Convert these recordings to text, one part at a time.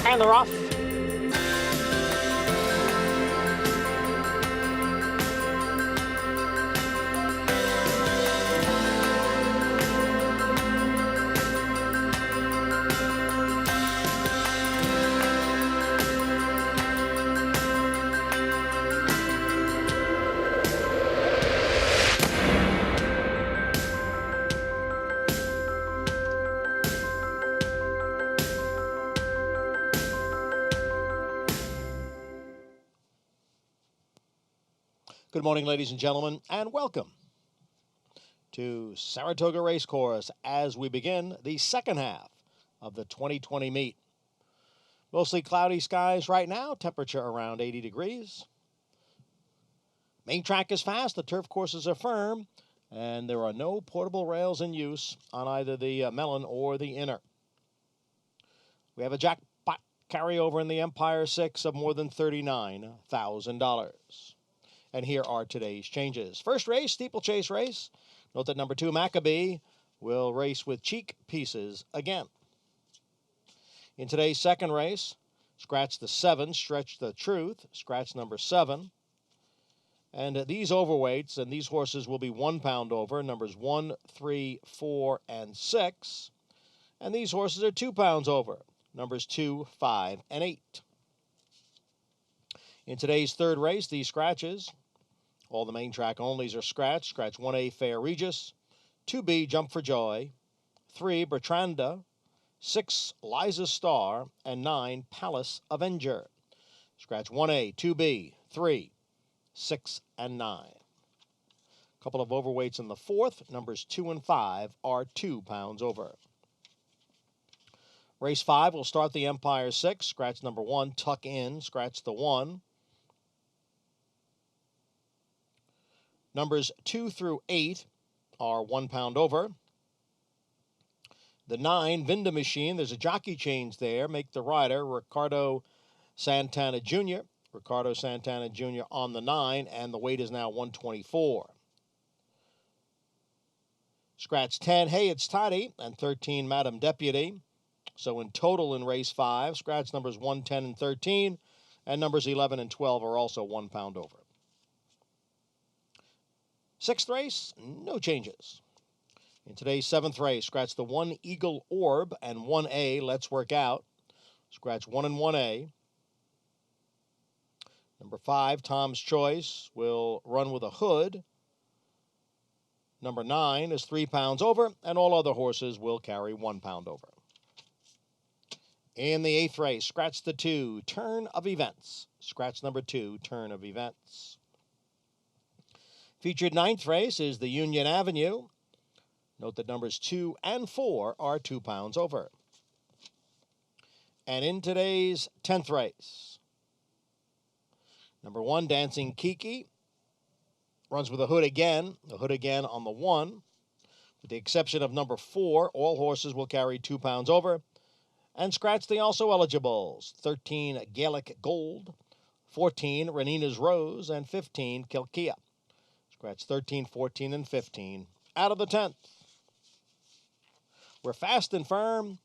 And they're off. Good morning, ladies and gentlemen, and welcome to Saratoga Racecourse as we begin the second half of the 2020 meet. Mostly cloudy skies right now, temperature around 80 degrees. Main track is fast, the turf courses are firm, and there are no portable rails in use on either the melon or the inner. We have a jackpot carryover in the Empire 6 of more than $39,000. And here are today's changes. First race, steeplechase race. Note that number 2, Maccabee, will race with cheek pieces again. In today's second race, scratch the 7, stretch the truth, scratch number 7. And these overweights, and these horses will be 1 pound over, numbers 1, 3, 4, and 6. And these horses are 2 pounds over, numbers 2, 5, and 8. In today's third race, these scratches. All the main track onlys are scratched. Scratch 1A, Fair Regis. 2B, Jump for Joy. 3, Bertranda. 6, Liza Star. And 9, Palace Avenger. Scratch 1A, 2B, 3, 6, and 9. A couple of overweights in the fourth. Numbers 2 and 5 are 2 pounds over. Race 5 will start the Empire 6. Scratch number 1, Tuck In. Scratch the 1. Numbers 2 through 8 are 1 pound over. The 9, Vinda Machine, there's a jockey change there. Make the rider Ricardo Santana Jr. Ricardo Santana Jr. on the 9, and the weight is now 124. Scratch 10, Hey, It's Toddy, and 13, Madam Deputy. So in total in race 5, scratch numbers 1, 10, and 13, and numbers 11 and 12 are also 1 pound over. Sixth race, no changes. In today's seventh race, scratch the 1, Eagle Orb, and 1A, Let's Work Out. Scratch 1 and 1A. Number 5, Tom's Choice, will run with a hood. Number 9 is 3 pounds over, and all other horses will carry 1 pound over. In the eighth race, scratch the 2, Turn of Events. Scratch number 2, Turn of Events. Featured ninth race is the Union Avenue. Note that numbers 2 and 4 are 2 pounds over. And in today's 10th race, number 1, Dancing Kiki, runs with a hood again on the 1. With the exception of number 4, all horses will carry 2 pounds over. And scratch the also eligibles, 13, Gaelic Gold, 14, Renina's Rose, and 15, Kilkia. Scratch 13, 14, and 15 out of the 10th. We're fast and firm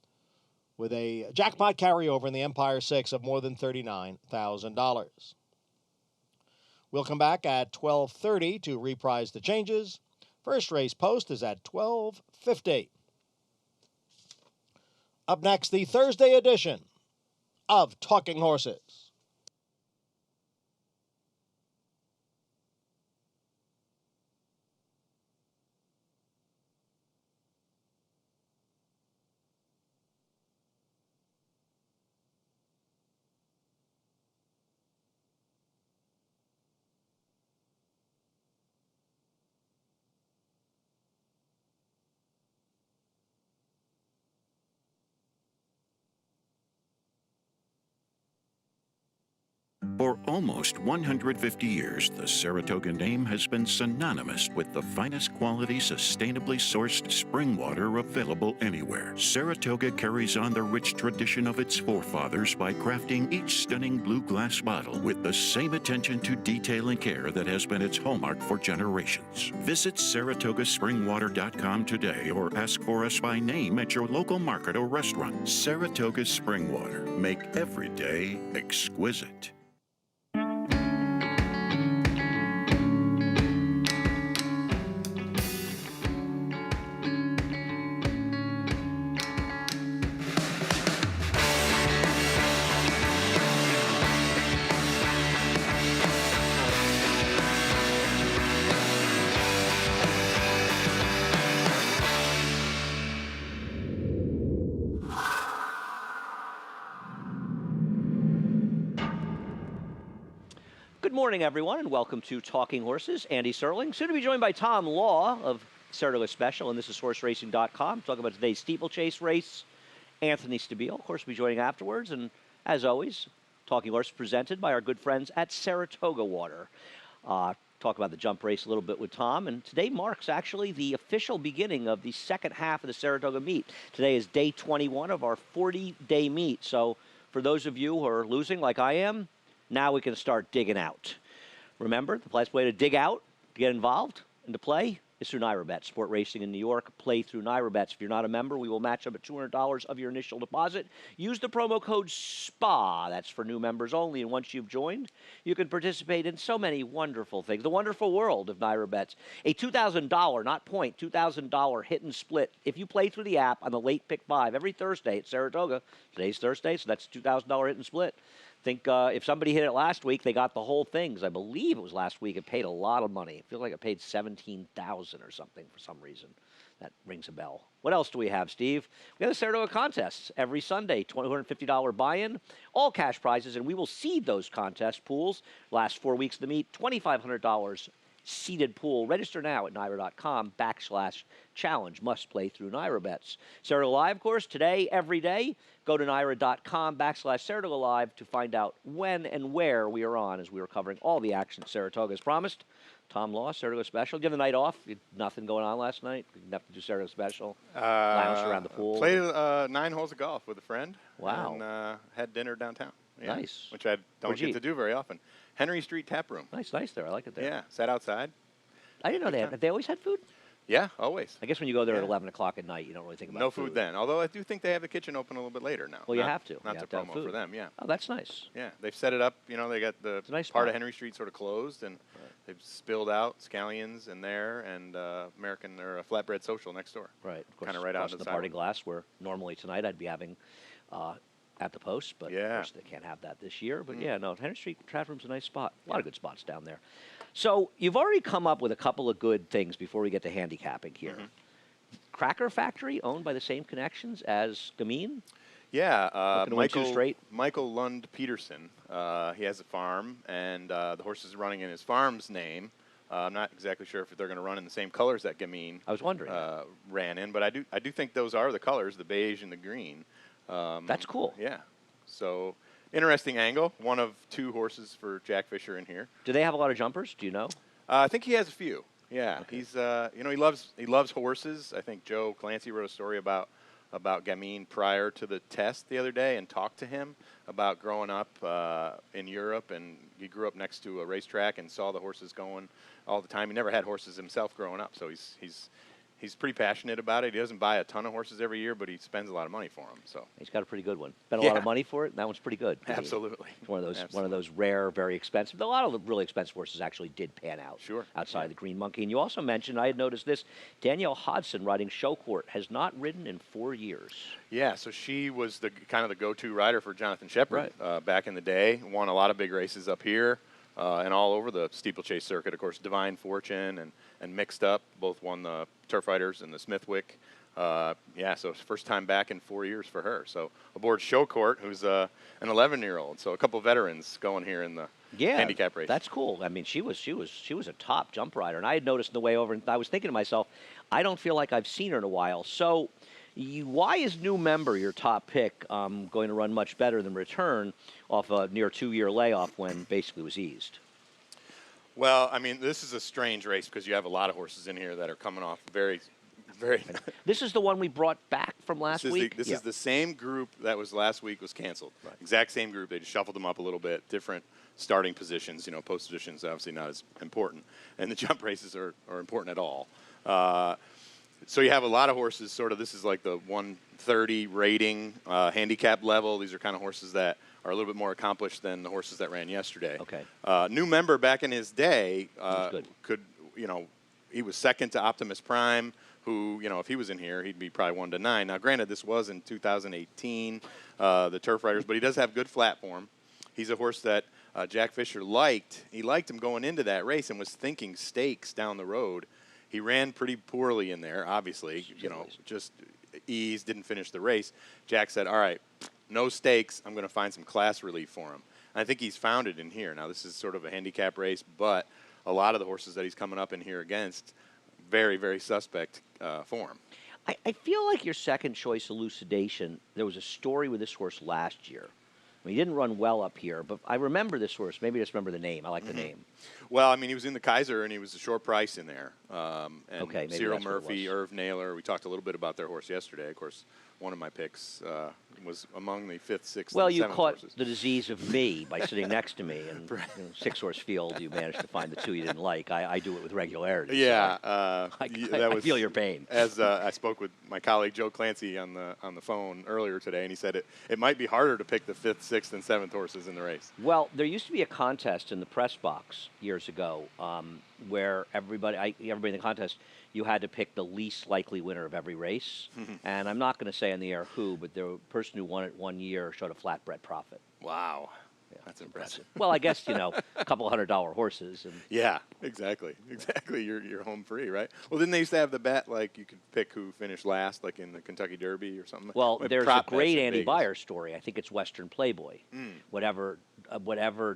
with a jackpot carryover in the Empire 6 of more than $39,000. We'll come back at 12:30 to reprise the changes. First race post is at 12:50. Up next, the Thursday edition of Talking Horses. For almost 150 years, the Saratoga name has been synonymous with the finest quality, sustainably sourced spring water available anywhere. Saratoga carries on the rich tradition of its forefathers by crafting each stunning blue glass bottle with the same attention to detail and care that has been its hallmark for generations. Visit SaratogaSpringWater.com today or ask for us by name at your local market or restaurant. Saratoga Spring Water. Make every day exquisite. Good morning, everyone, and welcome to Talking Horses. Andy Serling, soon to be joined by Tom Law of Saratoga Special, and this is horseracing.com. Talking about today's steeplechase race. Anthony Stabile, of course, will be joining afterwards. And as always, Talking Horse presented by our good friends at Saratoga Water. Talk about the jump race a little bit with Tom. And today marks actually the official beginning of the second half of the Saratoga meet. Today is day 21 of our 40-day meet. So for those of you who are losing like I am, now we can start digging out. Remember, the best way to dig out, to get involved, and to play is through NYRABet. Sport racing in New York, play through NYRABets. If you're not a member, we will match up at $200 of your initial deposit. Use the promo code SPA. That's for new members only. And once you've joined, you can participate in so many wonderful things. The wonderful world of NYRABets. A $2,000, not point, $2,000 hit and split. If you play through the app on the late pick 5 every Thursday at Saratoga, today's Thursday, so that's $2,000 hit and split. Think if somebody hit it last week, they got the whole thing. Because I believe it was last week. It paid a lot of money. I feel like it paid $17,000 or something for some reason. That rings a bell. What else do we have, Steve? We have the Saratoga contests every Sunday. $250 buy-in, all cash prizes, and we will seed those contest pools. Last 4 weeks of the meet, $2,500 seeded pool. Register now at NYRA.com/challenge. Must play through NYRABets. Saratoga Live, of course, today, every day. Go to NYRA.com/Saratoga Live to find out when and where we are on as we are covering all the action at Saratoga as promised. Tom Law, Saratoga Special. Did you have the night off? You had nothing going on last night? You didn't have to do Saratoga Special? Lounged around the pool? Played 9 holes of golf with a friend. Wow. And had dinner downtown. Yeah, nice. Which I don't get to do very often. Henry Street Tap Room. Nice there. I like it there. Yeah, sat outside. I didn't know they always had food? Yeah, always. I guess when you go there at 11 o'clock at night, you don't really think about no food then. Although I do think they have the kitchen open a little bit later now. Well, you have to. Not you to have promo to for them, yeah. Oh, that's nice. Yeah, they've set it up. You know, they got the nice part spot. of Henry Street sort of closed, and they've spilled out Scallions in there and American or Flatbread Social next door. Right. Of course, kind of right out across of the the party sidewalk. glass, where normally tonight I'd be having at the post, but of course they can't have that this year. But yeah, no, Henry Street Trap Room's a nice spot. A lot of good spots down there. So you've already come up with a couple of good things before we get to handicapping here. Cracker Factory, owned by the same connections as Gamine? Yeah, Michael Lund Peterson. He has a farm, and the horse is running in his farm's name. I'm not exactly sure if they're going to run in the same colors that Gamine I was wondering. Ran in, but I do think those are the colors, the beige and the green. That's cool. Yeah. So interesting angle. One of 2 horses for Jack Fisher in here. Do they have a lot of jumpers? Do you know? I think he has a few. Yeah. Okay. He's he loves horses. I think Joe Clancy wrote a story about Gamine prior to the test the other day and talked to him about growing up in Europe, and he grew up next to a racetrack and saw the horses going all the time. He never had horses himself growing up, so he's pretty passionate about it. He doesn't buy a ton of horses every year, but he spends a lot of money for them. So he's got a pretty good one. Spent a lot of money for it, and that one's pretty good. Absolutely. It's one of those rare, very expensive. A lot of the really expensive horses actually did pan out. Sure. Outside the Green Monkey. And you also mentioned, I had noticed this, Danielle Hodson riding Show Court has not ridden in 4 years. Yeah, so she was the kind of the go-to rider for Jonathan Shepard back in the day. Won a lot of big races up here and all over the steeplechase circuit. Of course, Divine Fortune and Mixed Up both won the Turf Riders and the Smithwick. So it's first time back in 4 years for her. So aboard Show Court, who's an 11-year-old. So a couple veterans going here in the handicap race. That's cool. I mean, she was a top jump rider, and I had noticed on the way over, and I was thinking to myself, I don't feel like I've seen her in a while. So Why is New Member your top pick going to run much better than Return off a near 2-year layoff when basically was eased? Well, I mean, this is a strange race because you have a lot of horses in here that are coming off very. This is the one we brought back from last week? This is the same group that was last week was canceled. Right. Exact same group. They just shuffled them up a little bit, different starting positions. You know, post positions obviously not as important. And the jump races are important at all. So you have a lot of horses sort of, this is like the 130 rating handicap level. These are kind of horses that are a little bit more accomplished than the horses that ran yesterday. Okay. New Member back in his day could, he was second to Optimus Prime, who, if he was in here, he'd be probably 1-9. Now, granted, this was in 2018, the Turf Riders, but he does have good flat form. He's a horse that Jack Fisher liked. He liked him going into that race and was thinking stakes down the road. He ran pretty poorly in there, obviously, just ease, didn't finish the race. Jack said, all right, no stakes. I'm going to find some class relief for him. And I think he's found it in here. Now, this is sort of a handicap race, but a lot of the horses that he's coming up in here against, very, very suspect form. I feel like your second choice, Elucidation, there was a story with this horse last year. I mean, he didn't run well up here, but I remember this horse. Maybe I just remember the name. I like the name. Well, I mean, he was in the Kaiser, and he was a short price in there. And okay, maybe Cyril Murphy, Irv Naylor, we talked a little bit about their horse yesterday. Of course, one of my picks was among the 5th, 6th, and 7th Well, you caught horses. the disease of me by sitting next to me. And 6-horse field, you managed to find the two you didn't like. I do it with regularity. Yeah. So I feel your pain. As I spoke with my colleague Joe Clancy on the phone earlier today, and he said it might be harder to pick the 5th, 6th, and 7th horses in the race. Well, there used to be a contest in the press box years ago where everybody in the contest, you had to pick the least likely winner of every race. And I'm not going to say on the air who, but the person who won it one year showed a flatbread profit. Wow. Yeah, that's impressive. Well, I guess, a couple $100 horses. And yeah, exactly. You're home free, right? Well, didn't they used to have the bet, like you could pick who finished last, like in the Kentucky Derby or something? Well, there's a great Andy Vegas. Beyer story. I think it's Western Playboy. Whatever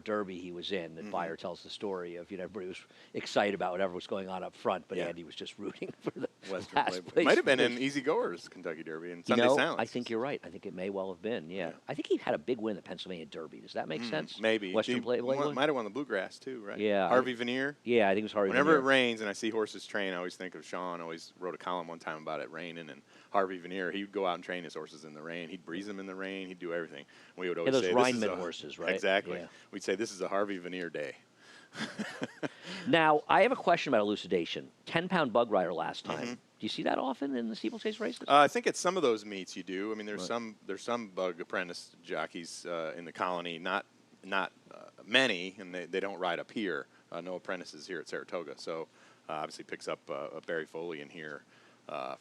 derby he was in, that Beyer tells the story of, everybody was excited about whatever was going on up front, but Andy was just rooting for the Western last Playboy. place. Might have been in Easy Goers Kentucky Derby and Sunday Silence. I think you're right. I think it may well have been, yeah. I think he had a big win in the Pennsylvania Derby. Does that make sense? Maybe. Western Playboy? Might have won the Bluegrass, too, right? Yeah. Harvey Veneer? Yeah, I think it was Harvey Whenever Veneer. it rains and I see horses train, I always think of Sean. Always wrote a column one time about it raining, and Harvey Veneer, he would go out and train his horses in the rain. He'd breeze them in the rain. He'd do everything. We would always those say, Rhineman horses, right? Exactly. Yeah. We'd say, this is a Harvey Veneer day. Now, I have a question about elucidation. 10-pound bug rider last time. Do you see that often in the steeplechase races? I think at some of those meets you do. I mean, there's some bug apprentice jockeys in the colony, not many, and they don't ride up here. No apprentices here at Saratoga. So obviously picks up a Barry Foley in here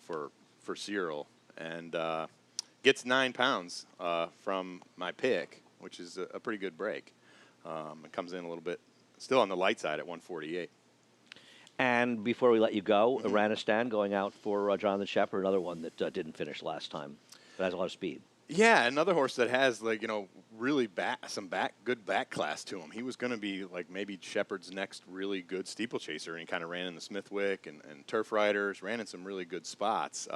for Cyril, and gets 9 pounds from my pick, which is a pretty good break. It comes in a little bit, still on the light side at 148. And before we let you go, Iranistan going out for Jonathan Shepard, another one that didn't finish last time, but has a lot of speed. Yeah, another horse that has really good back class to him. He was going to be like maybe Shepard's next really good steeplechaser, and he kind of ran in the Smithwick and Turf Riders, ran in some really good spots.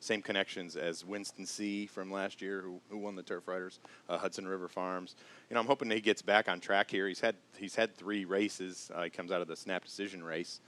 Same connections as Winston C. from last year, who won the Turf Riders, Hudson River Farms. I'm hoping that he gets back on track here. He's had 3 races. He comes out of the snap decision race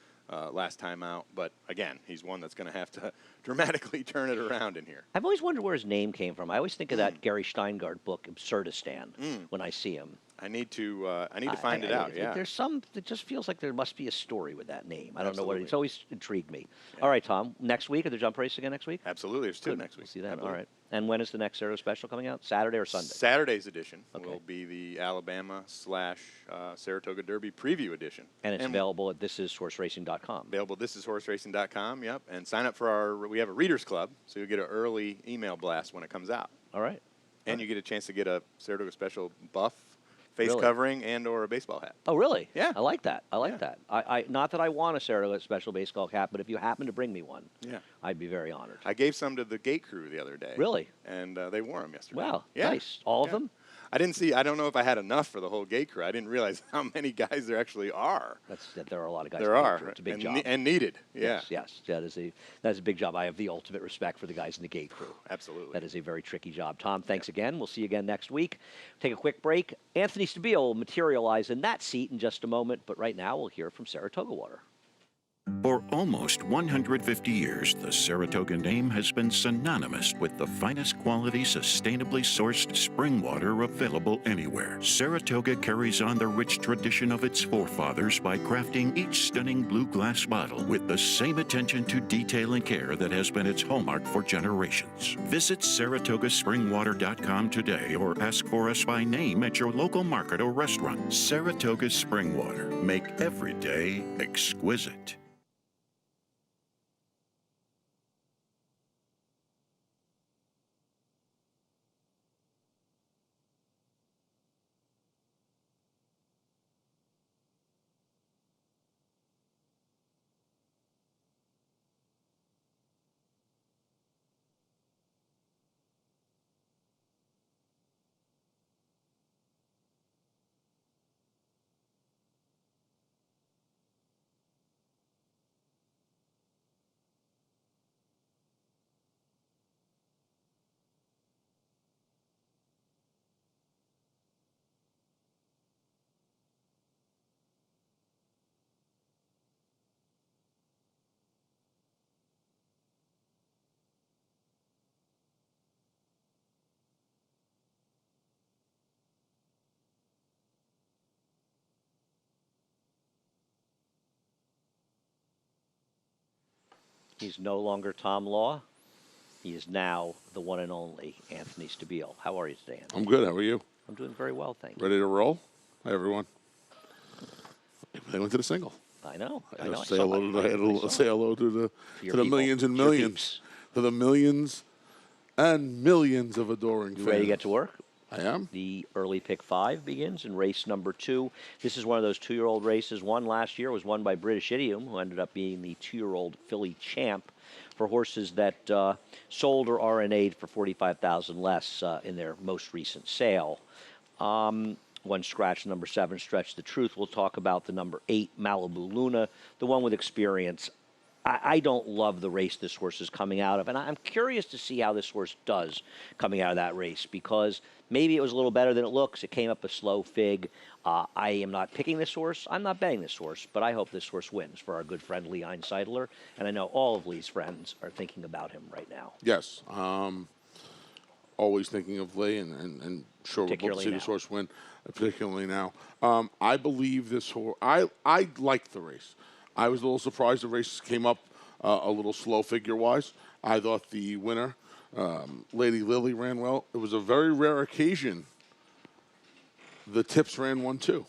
last time out, but again, he's one that's going to have to dramatically turn it around in here. I've always wondered where his name came from. I always think of that Gary Steingard book, Absurdistan, when I see him. I need to find it out. Yeah, there's some. It just feels like there must be a story with that name. I don't know what it is. It's always intrigued me. Yeah. All right, Tom. Next week, are the jump race again next week? Absolutely. There's 2 next week. We'll see that. All right. And when is the next Saratoga special coming out? Saturday or Sunday? Saturday's edition will be the Alabama / Saratoga Derby preview edition. And it's available at thishorseracing.com. Available at thishorseracing.com. Yep. And sign up for we have a readers club, so you'll get an early email blast when it comes out. All right. And you get a chance to get a Saratoga special buff, face covering, and or a baseball hat. Oh, really? Yeah. I like that. I like that. I not that I want a Saratoga special baseball hat, but if you happen to bring me one, I'd be very honored. I gave some to the gate crew the other day. Really? And they wore them yesterday. Wow. Nice. All of them? I didn't see. I don't know if I had enough for the whole gate crew. I didn't realize how many guys there actually are. There are a lot of guys. There are. It's a big and job. And needed. Yeah. Yes. That's a big job. I have the ultimate respect for the guys in the gate crew. Absolutely. That is a very tricky job. Tom, thanks again. We'll see you again next week. Take a quick break. Anthony Stabile will materialize in that seat in just a moment, but right now we'll hear from Saratoga Water. For almost 150 years, the Saratoga name has been synonymous with the finest quality, sustainably sourced spring water available anywhere. Saratoga carries on the rich tradition of its forefathers by crafting each stunning blue glass bottle with the same attention to detail and care that has been its hallmark for generations. Visit SaratogaSpringWater.com today or ask for us by name at your local market or restaurant. Saratoga Spring Water. Make every day exquisite. He's no longer Tom Law. He is now the one and only Anthony Stabile. How are you today, Anthony? I'm good. How are you? I'm doing very well, thank you. Ready to roll? Hi, everyone. They went to the single. I know. I had to say hello to the millions and millions, to the millions and millions of adoring fans. You ready to get to work? I am. The early pick 5 begins in race number 2. This is one of those 2-year-old races. One last year was won by British Idiom, who ended up being the 2-year-old filly champ for horses that sold or RNA'd for $45,000 less in their most recent sale. One scratch, number 7, Stretch the Truth. We'll talk about the number 8, Malibu Luna, the one with experience. I don't love the race this horse is coming out of, and I'm curious to see how this horse does coming out of that race, because maybe it was a little better than it looks. It came up a slow fig. I am not picking this horse. I'm not betting this horse, but I hope this horse wins for our good friend Lee Einseidler, and I know all of Lee's friends are thinking about him right now. Yes. Always thinking of Lee, and sure we'd love to see this horse win, particularly now. I believe this horse. I liked the race. I was a little surprised the race came up a little slow figure-wise. I thought the winner, Lady Lily, ran well. It was a very rare occasion the tips ran 1-2.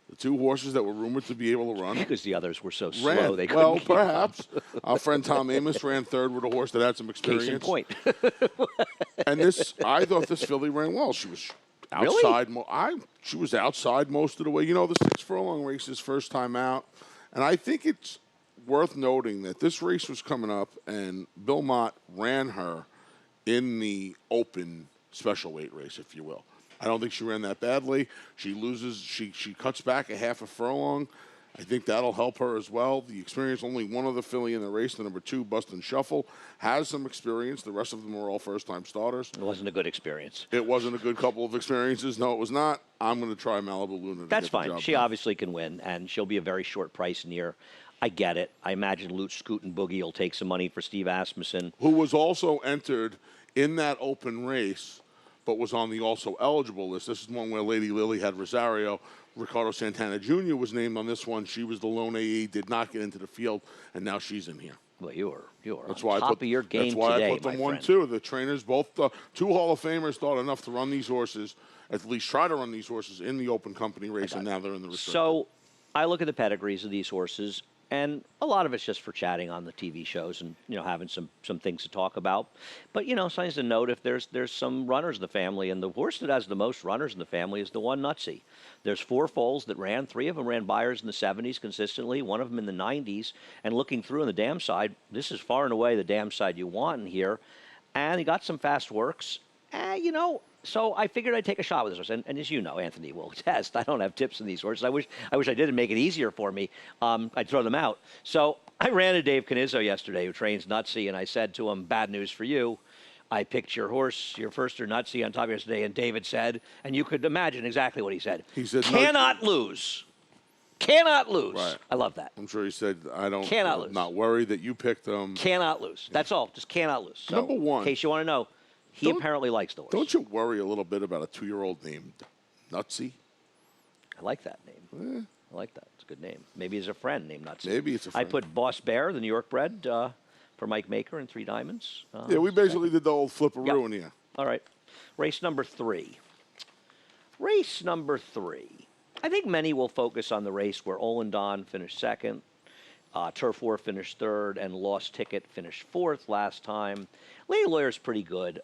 The 2 horses that were rumored to be able to run. Because the others were so slow, they couldn't well, keep up. perhaps. Our friend Tom Amos ran 3rd with a horse that had some experience. Case in point. And I thought this filly ran well. She was outside. Really? She was outside most of the way. You know, the 6 furlong race is first time out. And I think it's worth noting that this race was coming up, and Bill Mott ran her in the open special weight race, if you will. I don't think she ran that badly. She loses. She cuts back a half a furlong. I think that'll help her as well. The experience, only one other filly in the race, the number 2, Bustin' Shuffle, has some experience. The rest of them are all first-time starters. It wasn't a good experience. It wasn't a good couple of experiences. No, it was not. I'm going to try Malibu Luna. That's fine. She obviously can win, and she'll be a very short price near. I get it. I imagine Lutz, Scoot, and Boogie will take some money for Steve Asmussen. Who was also entered in that open race, but was on the also eligible list. This is one where Lady Lily had Rosario. Ricardo Santana Jr. was named on this one. She was the lone AE, did not get into the field, and now she's in here. Well, you are that's on why top of your game That's why today, I put them my 1-2. The trainers, both 2 Hall of Famers, thought enough to run these horses, at least try to run these horses in the open company race, and now they're in the restricted. So I look at the pedigrees of these horses, and a lot of it's just for chatting on the TV shows and, having some things to talk about. But, something to note, if there's some runners in the family, and the horse that has the most runners in the family is the one Nutsy. There's 4 foals that ran. 3 of them ran buyers in the 70s consistently, 1 of them in the 90s. And looking through on the dam side, this is far and away the dam side you want in here. And he got some fast works. So I figured I'd take a shot with this horse. And as you know, Anthony will attest, I don't have tips in these horses. I wish I did and make it easier for me. I'd throw them out. So I ran to Dave Canizzo yesterday, who trains Nutsy, and I said to him, bad news for you. I picked your horse, your first or Nutsy, on top yesterday, and David said, and you could imagine exactly what he said. He said, cannot lose. Cannot lose. Right. I love that. I'm sure he said, I don't. Cannot lose. Not worry that you picked them. Cannot lose. That's all. Just cannot lose. So, Number one. In case you want to know, he apparently likes the horse. Don't you worry a little bit about a 2-year-old named Nutsy? I like that name. I like that. It's a good name. Maybe it's a friend named Nutsy. Maybe it's a friend. I put Boss Bear, the New York bred, for Mike Maker in 3 diamonds. Yeah, we basically did the old flipperoo in here. All right. Race number 3. Race number 3. I think many will focus on the race where Olendon finished second, Turf War finished third, and Lost Ticket finished fourth last time. Lady Lawyer's pretty good.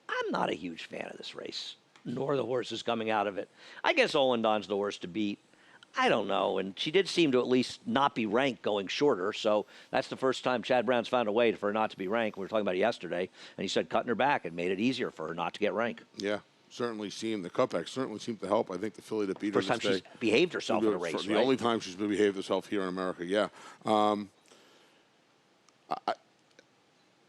I'm not a huge fan of this race, nor the horses coming out of it. I guess Olendon's the horse to beat. I don't know, and she did seem to at least not be ranked going shorter, so that's the first time Chad Brown's found a way for her not to be ranked. We were talking about it yesterday, and he said cutting her back had made it easier for her not to get ranked. Yeah, certainly the cutback certainly seemed to help. I think the filly that beat her First time she's behaved herself in a race, The only time she's behaved herself here in America, yeah.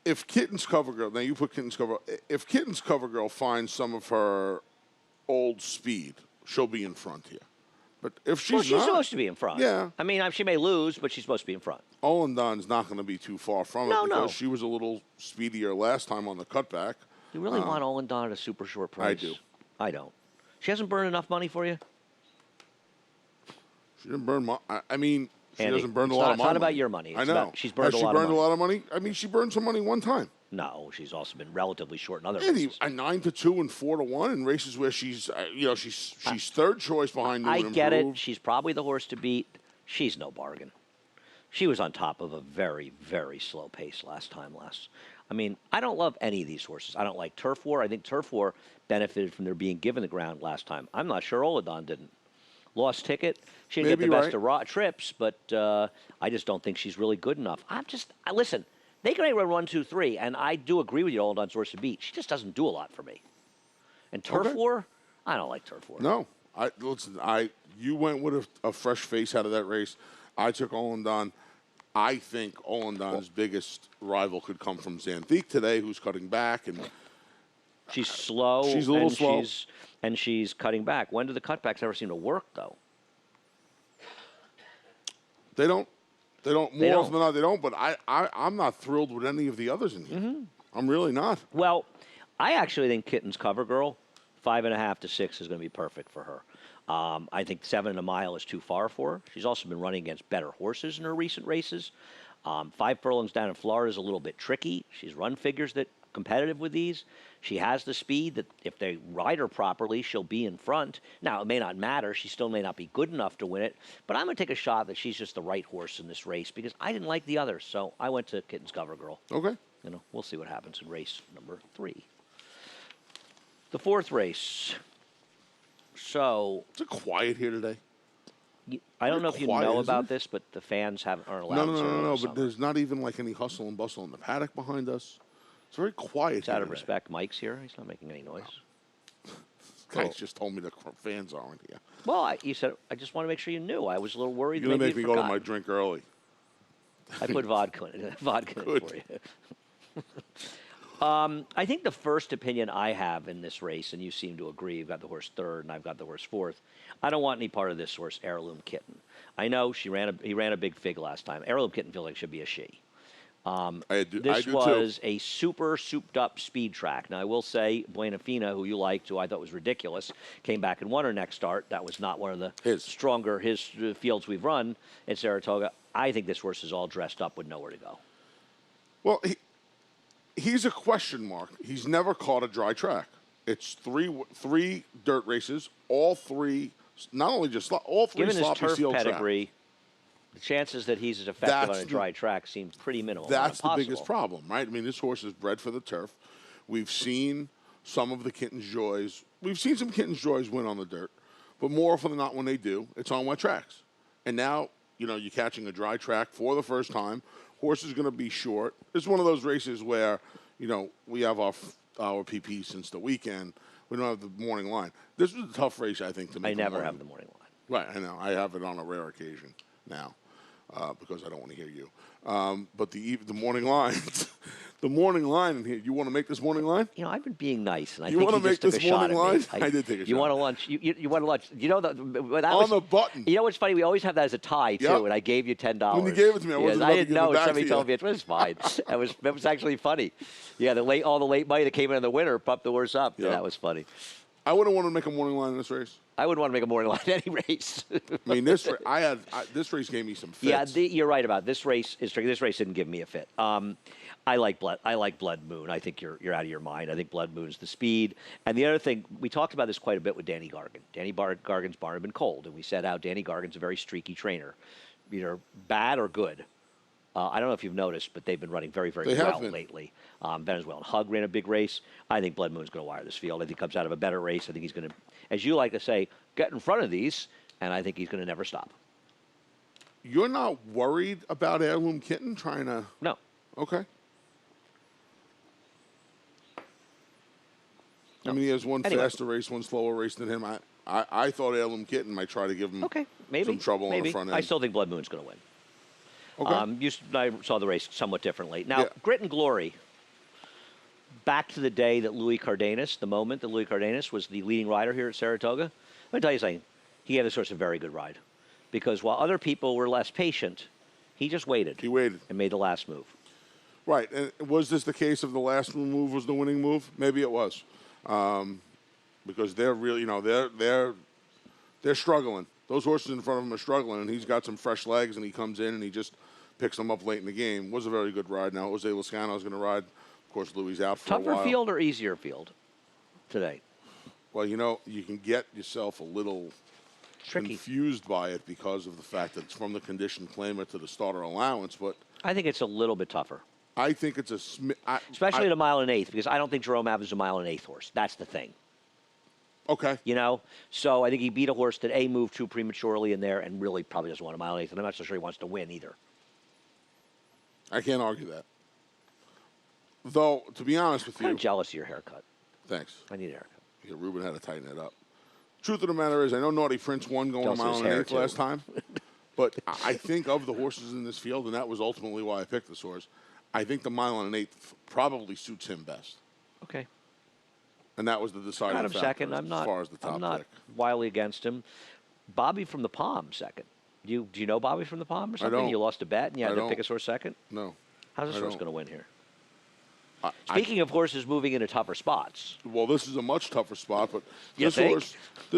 If Kitten's CoverGirl, now you put Kitten's CoverGirl, if Kitten's CoverGirl finds some of her old speed, she'll be in front here. But if she's she's supposed to be in front. Yeah. I mean, she may lose, but she's supposed to be in front. Olendon's not going to be too far from it because No. she was a little speedier last time on the cutback. You really want Olendon at a super short price? I do. I don't. She hasn't burned enough money for you? She didn't burn I mean, she Andy, doesn't burn a it's lot not- of it's money. not about your money. I It's know. about she's burned Has a lot of she burned money. a lot of money? I mean, she burned some money one time. No, she's also been relatively short in other Andy, races. a 9-2 and 4-1 in races where she's, she's third choice behind New I and get it. Improved. She's probably the horse to beat. She's no bargain. She was on top of a very, very slow pace last time. I mean, I don't love any of these horses. I don't like Turf War. I think Turf War benefited from their being given the ground last time. I'm not sure Olendon didn't. Lost Ticket. She didn't get the best of trips, but I just don't think she's really good enough. Listen, they can run 1, 2, 3, and I do agree with you, Olendon's horse to beat. She just doesn't do a lot for me. And Turf War, I don't like Turf War. No. You went with a fresh face out of that race. I took Olendon. I think Olendon's biggest rival could come from Zantique today, who's cutting back. And she's slow. She's a little slow. She's cutting back. When do the cutbacks ever seem to work, though? They don't. More often than not, they don't. But I'm not thrilled with any of the others in here. Mm-hmm. I'm really not. Well, I actually think Kitten's CoverGirl, 5.5 to 6 is going to be perfect for her. I think 7 a mile is too far for her. She's also been running against better horses in her recent races. 5 furlongs down in Florida is a little bit tricky. She's run figures that competitive with these. She has the speed that if they ride her properly, she'll be in front. Now, it may not matter. She still may not be good enough to win it. But I'm going to take a shot that she's just the right horse in this race because I didn't like the others. So I went to Kitten's CoverGirl. Okay. We'll see what happens in race number 3. The 4th race. So is it quiet here today? I don't know if you know about this, but the fans aren't allowed. No. But there's not even like any hustle and bustle in the paddock behind us. It's very quiet. It's out of respect. Mike's here. He's not making any noise. Guys just told me the fans aren't here. Well, you said I just want to make sure you knew. I was a little worried. You're gonna make me go to my drink early. I put vodka in for you. I think the first opinion I have in this race, and you seem to agree, you've got the horse 3rd and I've got the horse 4th. I don't want any part of this horse, Heirloom Kitten. I know he ran a big fig last time. Heirloom Kitten feels like it should be a she. This was a super souped-up speed track. Now, I will say, Buena Fina, who you liked, who I thought was ridiculous, came back and won her next start. That was not one of the stronger fields we've run at Saratoga. I think this horse is all dressed up with nowhere to go. Well, he's a question mark. He's never caught a dry track. It's three dirt races, all three, not only just all three sloppy sealed Given his turf track. pedigree, the chances that he's as effective on a dry track seem pretty minimal. That's the biggest problem, right? I mean, this horse is bred for the turf. We've seen some of the Kitten's Joys. We've seen some Kitten's Joys win on the dirt, but more often than not, when they do, it's on wet tracks. And now, you're catching a dry track for the first time. Horse is going to be short. It's one of those races where, we have our our PP since the weekend. We don't have the morning line. This was a tough race, I think, to make. I never have the morning line. Right, I know. I have it on a rare occasion now because I don't want to hear you. But the morning line, the morning line in here. You want to make this morning line? You know, I've been being nice, and I You think want he to make just took this a shot morning at line? me. I did take a shot. You want a lunch? You want a lunch? You know that On the button. You know what's funny? We always have that as a tie too, Yep. and I gave you $10. When you gave it to me, I wasn't about I to didn't give know. it back Somebody to told you. me it was fine. That was actually funny. Yeah, the late money that came in the winter pumped the horse up. Yep. That was funny. I wouldn't want to make a morning line in this race. I wouldn't want to make a morning line in any race. I mean, this race gave me some fits. Yeah, you're right about this race. This race didn't give me a fit. I like Blood Moon. I think you're out of your mind. I think Blood Moon's the speed. And the other thing, we talked about this quite a bit with Danny Gargan. Danny Gargan's barn had been cold, and we said how Danny Gargan's a very streaky trainer, either bad or good. I don't know if you've noticed, but they've been running very, very well lately. Venezuelan Hug ran a big race. I think Blood Moon's going to wire this field. I think he comes out of a better race. I think he's going to, as you like to say, get in front of these, and I think he's going to never stop. You're not worried about Heirloom Kitten trying to? No. Okay. I mean, he has one faster race, one slower race than him. I thought Heirloom Kitten might try to give him some trouble on the front end. I still think Blood Moon's going to win. Okay. I saw the race somewhat differently. Now, Grit and Glory, back to the day that Louis Cardenas, the moment that Louis Cardenas was the leading rider here at Saratoga, let me tell you something. He gave this horse a very good ride. Because while other people were less patient, he just waited. He waited. And made the last move. Right. And was this the case of the last move was the winning move? Maybe it was. Because they're really, they're struggling. Those horses in front of him are struggling, and he's got some fresh legs, and he comes in and he just picks them up late in the game. Was a very good ride. Now, Jose Lozcano's going to ride. Of course, Louis out for a while. Tougher field or easier field today? Well, you can get yourself a little confused by it because of the fact that it's from the condition claimant to the starter allowance, but I think it's a little bit tougher. I think it's especially at a mile and eighth, because I don't think Jerome Ave is a mile and eighth horse. That's the thing. Okay. So I think he beat a horse that moved too prematurely in there and really probably doesn't want a mile and eighth, and I'm not so sure he wants to win either. I can't argue that. Though, to be honest with you, I'm jealous of your haircut. Thanks. I need a haircut. Yeah, Ruben had to tighten it up. Truth of the matter is, I know Naughty Prince won going a mile and eighth last time, but I think of the horses in this field, and that was ultimately why I picked this horse, I think the mile and an eighth probably suits him best. Okay. And that was the deciding got him factor second. as far as the top I'm not pick. wildly against him. Bobby from the Palm second. Do you know Bobby from the Palm or something? I don't. You lost a bet and you had to pick a horse second? No. How's this horse going to win here? Speaking of horses moving into tougher spots. Well, this is a much tougher spot, but this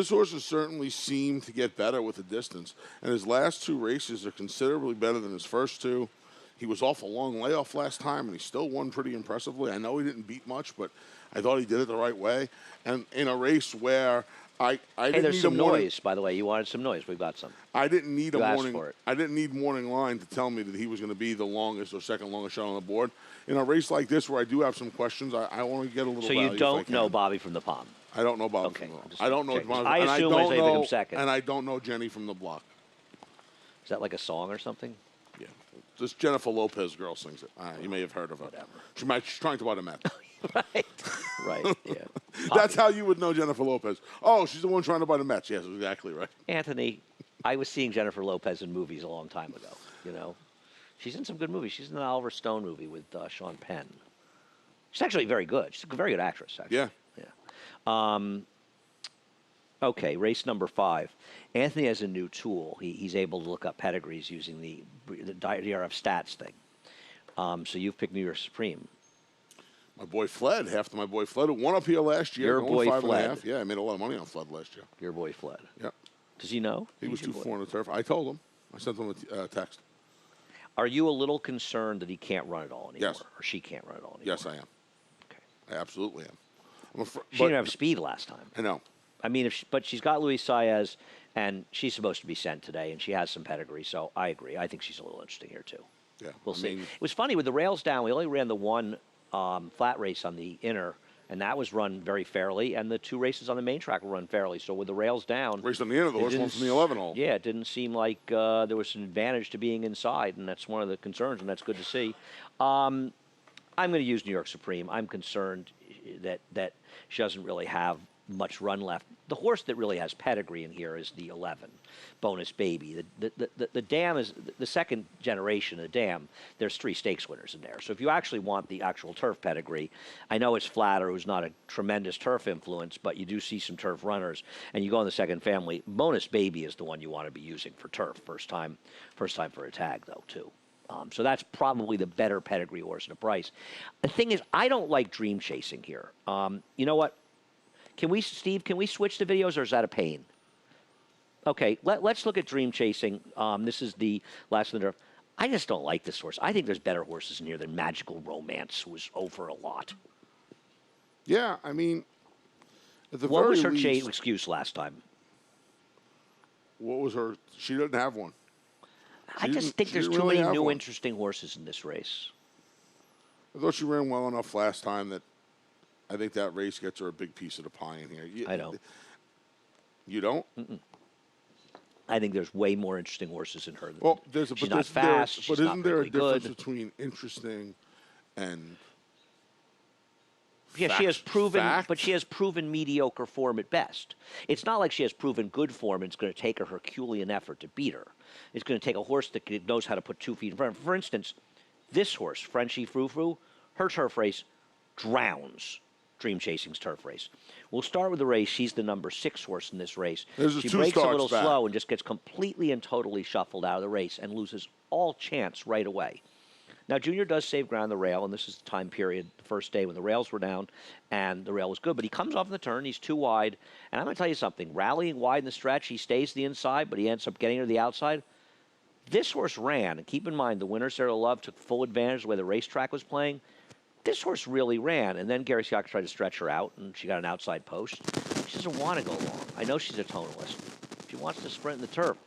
horse has certainly seemed to get better with the distance. And his last two races are considerably better than his first two. He was off a long layoff last time, and he still won pretty impressively. I know he didn't beat much, but I thought he did it the right way. And in a race where I didn't there's need some a morning, noise, by the way. You wanted some noise. We've got some. I didn't need you a asked morning. For it. I didn't need morning line to tell me that he was going to be the longest or second longest shot on the board. In a race like this, where I do have some questions, I want to get a little. So you don't know Bobby from the Palm? I don't know Bobby from the Palm. I don't know. I assume I pick him second. And I don't know Jenny from the Block. Is that like a song or something? Yeah. This Jennifer Lopez girl sings it. You may have heard of her. Whatever. She's trying to buy the Mets. Right, yeah. That's how you would know Jennifer Lopez. Oh, she's the one trying to buy the Mets. Yes, exactly right. Anthony, I was seeing Jennifer Lopez in movies a long time ago, She's in some good movies. She's in the Oliver Stone movie with Sean Penn. She's actually very good. She's a very good actress, actually. Yeah. Yeah. Okay, race number 5. Anthony has a new tool. He's able to look up pedigrees using the DRF stats thing. So you've picked New York Supreme. My boy Fled, half to my boy Fled, who won up here last year. Your boy 5.5. Yeah, I made a lot of money on Fled last year. Your boy Fled. Yep. Does he know? He was 2-4 on the turf. I told him. I sent him a text. Are you a little concerned that he can't run it all anymore? Yes. Or she can't run it all anymore? Yes, I am. Okay. I absolutely am. She didn't have speed last time. I know. I mean, but she's got Luis Saez, and she's supposed to be sent today, and she has some pedigree, so I agree. I think she's a little interesting here, too. Yeah. We'll see. It was funny, with the rails down, we only ran the one flat race on the inner, and that was run very fairly, and the 2 races on the main track were run fairly. So with the rails down... Race on the inner, the horse won from the 11 hole. Yeah, it didn't seem like there was an advantage to being inside, and that's one of the concerns, and that's good to see. I'm going to use New York Supreme. I'm concerned. that she doesn't really have much run left. The horse that really has pedigree in here is the 11, Bonus Baby. The dam is the second generation of the dam. There's 3 stakes winners in there. So if you actually want the actual turf pedigree, I know it's Flatter, who's not a tremendous turf influence, but you do see some turf runners. And you go in the second family, Bonus Baby is the one you want to be using for turf. First time for a tag, though, too. So that's probably the better pedigree horse in the price. The thing is, I don't like dream chasing here. You know what? Steve, can we switch the videos, or is that a pain? Okay, let's look at dream chasing. This is the last of the. I just don't like this horse. I think there's better horses in here than Magical Romance, who was over a lot. Yeah, I mean, at the what very was her least, excuse last time? What was her? She didn't have one. I just think there's too many new interesting horses in this race. I thought she ran well enough last time that I think that race gets her a big piece of the pie in here. I don't. You don't? Mm-mm. I think there's way more interesting horses in her. Well, she's not fast. But isn't there a difference good. between interesting and Yeah, she has proven, but she has proven mediocre form at best. It's not like she has proven good form, and it's going to take a Herculean effort to beat her. It's going to take a horse that knows how to put 2 feet in front. For instance, this horse, Frenchie Frou Frou, her turf race drowns Dream Chasing's turf race. We'll start with the race. She's the number 6 horse in this race. She breaks a little slow and just gets completely and totally shuffled out of the race and loses all chance right away. Now, Junior does save ground on the rail, and this is the time period, the first day when the rails were down and the rail was good. But he comes off in the turn. He's too wide. And I'm going to tell you something. Rallying wide in the stretch, he stays to the inside, but he ends up getting to the outside. This horse ran, and keep in mind, the winner, Sarah Love, took full advantage of the way the racetrack was playing. This horse really ran, and then Gary Scott tried to stretch her out, and she got an outside post. She doesn't want to go long. I know she's a tonalist. She wants to sprint in the turf.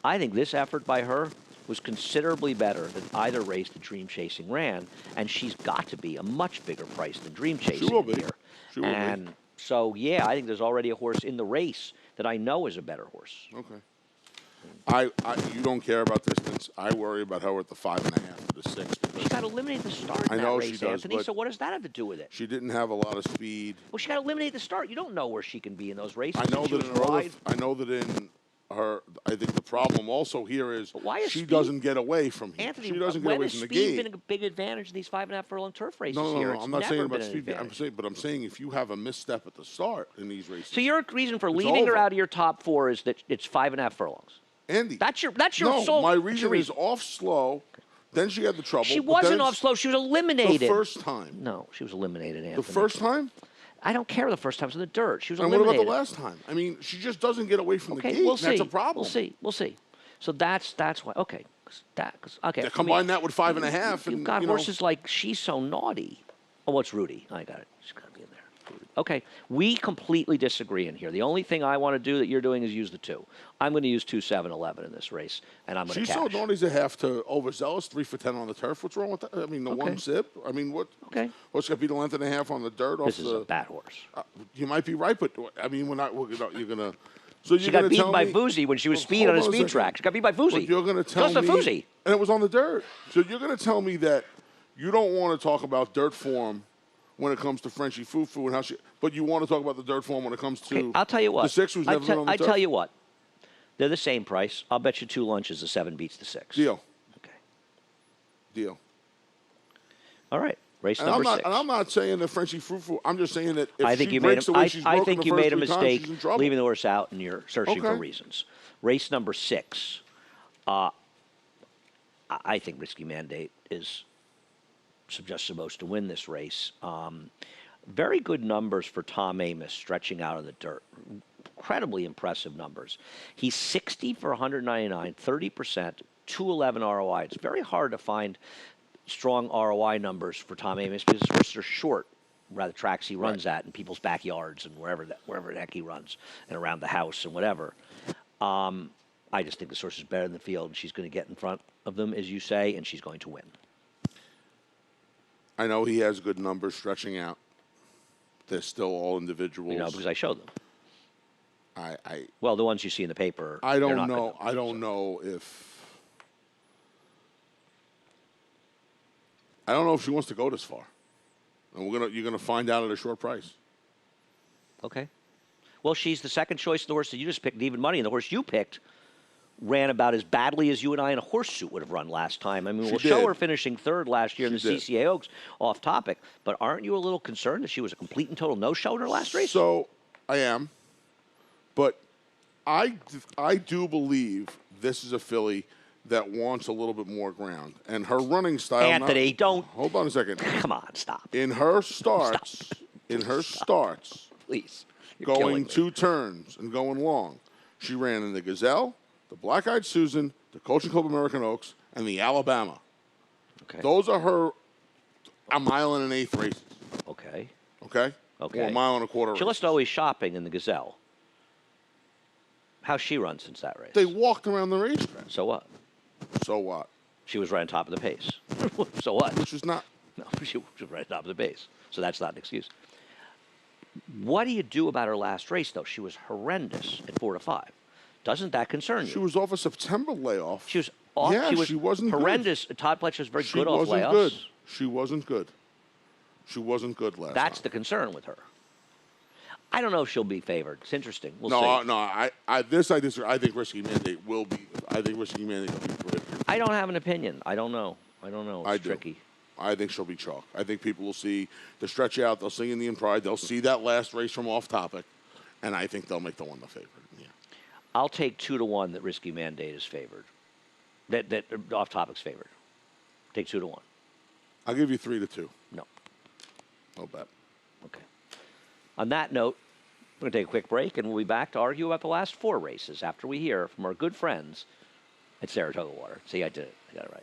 I think this effort by her was considerably better than either race that Dream Chasing ran, and she's got to be a much bigger price than Dream Chasing she will be. here. She will and be. So, yeah, I think there's already a horse in the race that I know is a better horse. Okay. You don't care about distance. I worry about her at the 5.5 or the 6. She got eliminated the start in that race, Anthony. So what does that have to do with it? She didn't have a lot of speed. Well, she got eliminated the start. You don't know where she can be in those races. I know that in her. I think the problem also here is she doesn't get away from him. Anthony, she doesn't get away from the gate. When has speed been a big advantage in these 5.5 furlong turf races here? No. I'm not saying about speed. I'm saying if you have a misstep at the start in these races. So your reason for leaving her out of your top 4 is that it's 5.5 furlongs. Andy, that's your no. My reason is off slow. Then she had the trouble. She wasn't off slow. She was eliminated. The first time. No, she was eliminated, Anthony. The first time? I don't care the first time. It was in the dirt. She was and eliminated. And what about the last time? I mean, she just doesn't get away from the gate. We'll see. That's a problem. We'll see. So that's why. Okay. Okay. Combine that with 5.5. You've got horses like She's So Naughty. Oh, what's Rudy? I got it. She's got to be in there. Okay, we completely disagree in here. The only thing I want to do that you're doing is use the 2. I'm going to use 2, 7, 11 in this race, and I'm going to cash. She's So Naughty's a half to overzealous, 3 for 10 on the turf. What's wrong with that? I mean, the one zip. I mean, what? Okay. What's going to be the length and a half on the dirt? This is a bad horse. You might be right, but I mean, you're gonna. So she got beaten by Fuzi when she was speed on a speed track. She got beat by Fuzi. But you're going to tell me, Fuzi. And it was on the dirt. So you're going to tell me that you don't want to talk about dirt form when it comes to Frenchie Frou Frou and how but you want to talk about the dirt form when it comes to. Okay, I'll tell you what. The 6 was never been on the turf. I tell you what. They're the same price. I'll bet you 2 lunches the 7 beats the 6. Deal. Okay. Deal. All right. Race number 6. And I'm not saying that Frenchie Frou Frou. I'm just saying that if I think she you breaks made the way she's broken I think the you first made a 3 times, mistake she's in trouble. leaving the horse out and you're searching for reasons. Race number 6. I think Risky Mandate is just supposed to win this race. Very good numbers for Tom Amoss stretching out of the dirt. Incredibly impressive numbers. He's 60 for 199, 30%, 211 ROI. It's very hard to find strong ROI numbers for Tom Amoss because his horses are short, rather tracks he runs at in people's backyards and wherever the heck he runs, and around the house and whatever. I just think this horse is better than the field, and she's going to get in front of them, as you say, and she's going to win. I know he has good numbers stretching out. They're still all individuals. You know, because I showed them. I well, the ones you see in the paper. I don't know. I don't know if she wants to go this far. and you're gonna find out at a short price. Okay. Well, she's the second choice of the horse that you just picked, even money, and the horse you picked ran about as badly as you and I in a horse suit would have run last time. I mean, we'll show her finishing third last year in the CCA Oaks, off topic, but aren't you a little concerned that she was a complete and total no-show in her last race? So, I am, but I do believe this is a filly that wants a little bit more ground, and her running style. Anthony, don't. Hold on a second. Come on, stop. In her starts, Please. You're going 2 turns and going long, she ran in the Gazelle, the Black-Eyed Susan, the Coaching Club American Oaks, and the Alabama. Okay. Those are her a mile and an eighth races. Okay. Okay? Okay. Or a mile and a quarter She race. wasn't always shopping in the Gazelle. How's she run since that race? They walked around the racetrack. So what? So what? She was right on top of the pace. So what? Which is not. No, she was right on top of the pace. So that's not an excuse. What do you do about her last race, though? She was horrendous at 4 to 5. Doesn't that concern you? She was off a September layoff. She was off. Yeah, she wasn't horrendous. Good. Todd Pletcher was very good off layoffs. Good. She wasn't good. She wasn't good last That's time. the concern with her. I don't know if she'll be favored. It's interesting. We'll see. No. I disagree. I think Risky Mandate will be. I think Risky Mandate will be prohibited. I don't have an opinion. I don't know. It's tricky. I think she'll be chalk. I think people will see the stretch out. They'll see Indian Pride. They'll see that last race from Off Topic, and I think they'll make the one the favorite. Yeah. I'll take 2 to 1 that Risky Mandate is favored. That Off Topic's favored. Take 2 to 1. I'll give you 3 to 2. No. No bet. Okay. On that note, we're going to take a quick break, and we'll be back to argue about the last 4 races after we hear from our good friends at Saratoga Water. See, I did it. I got it right.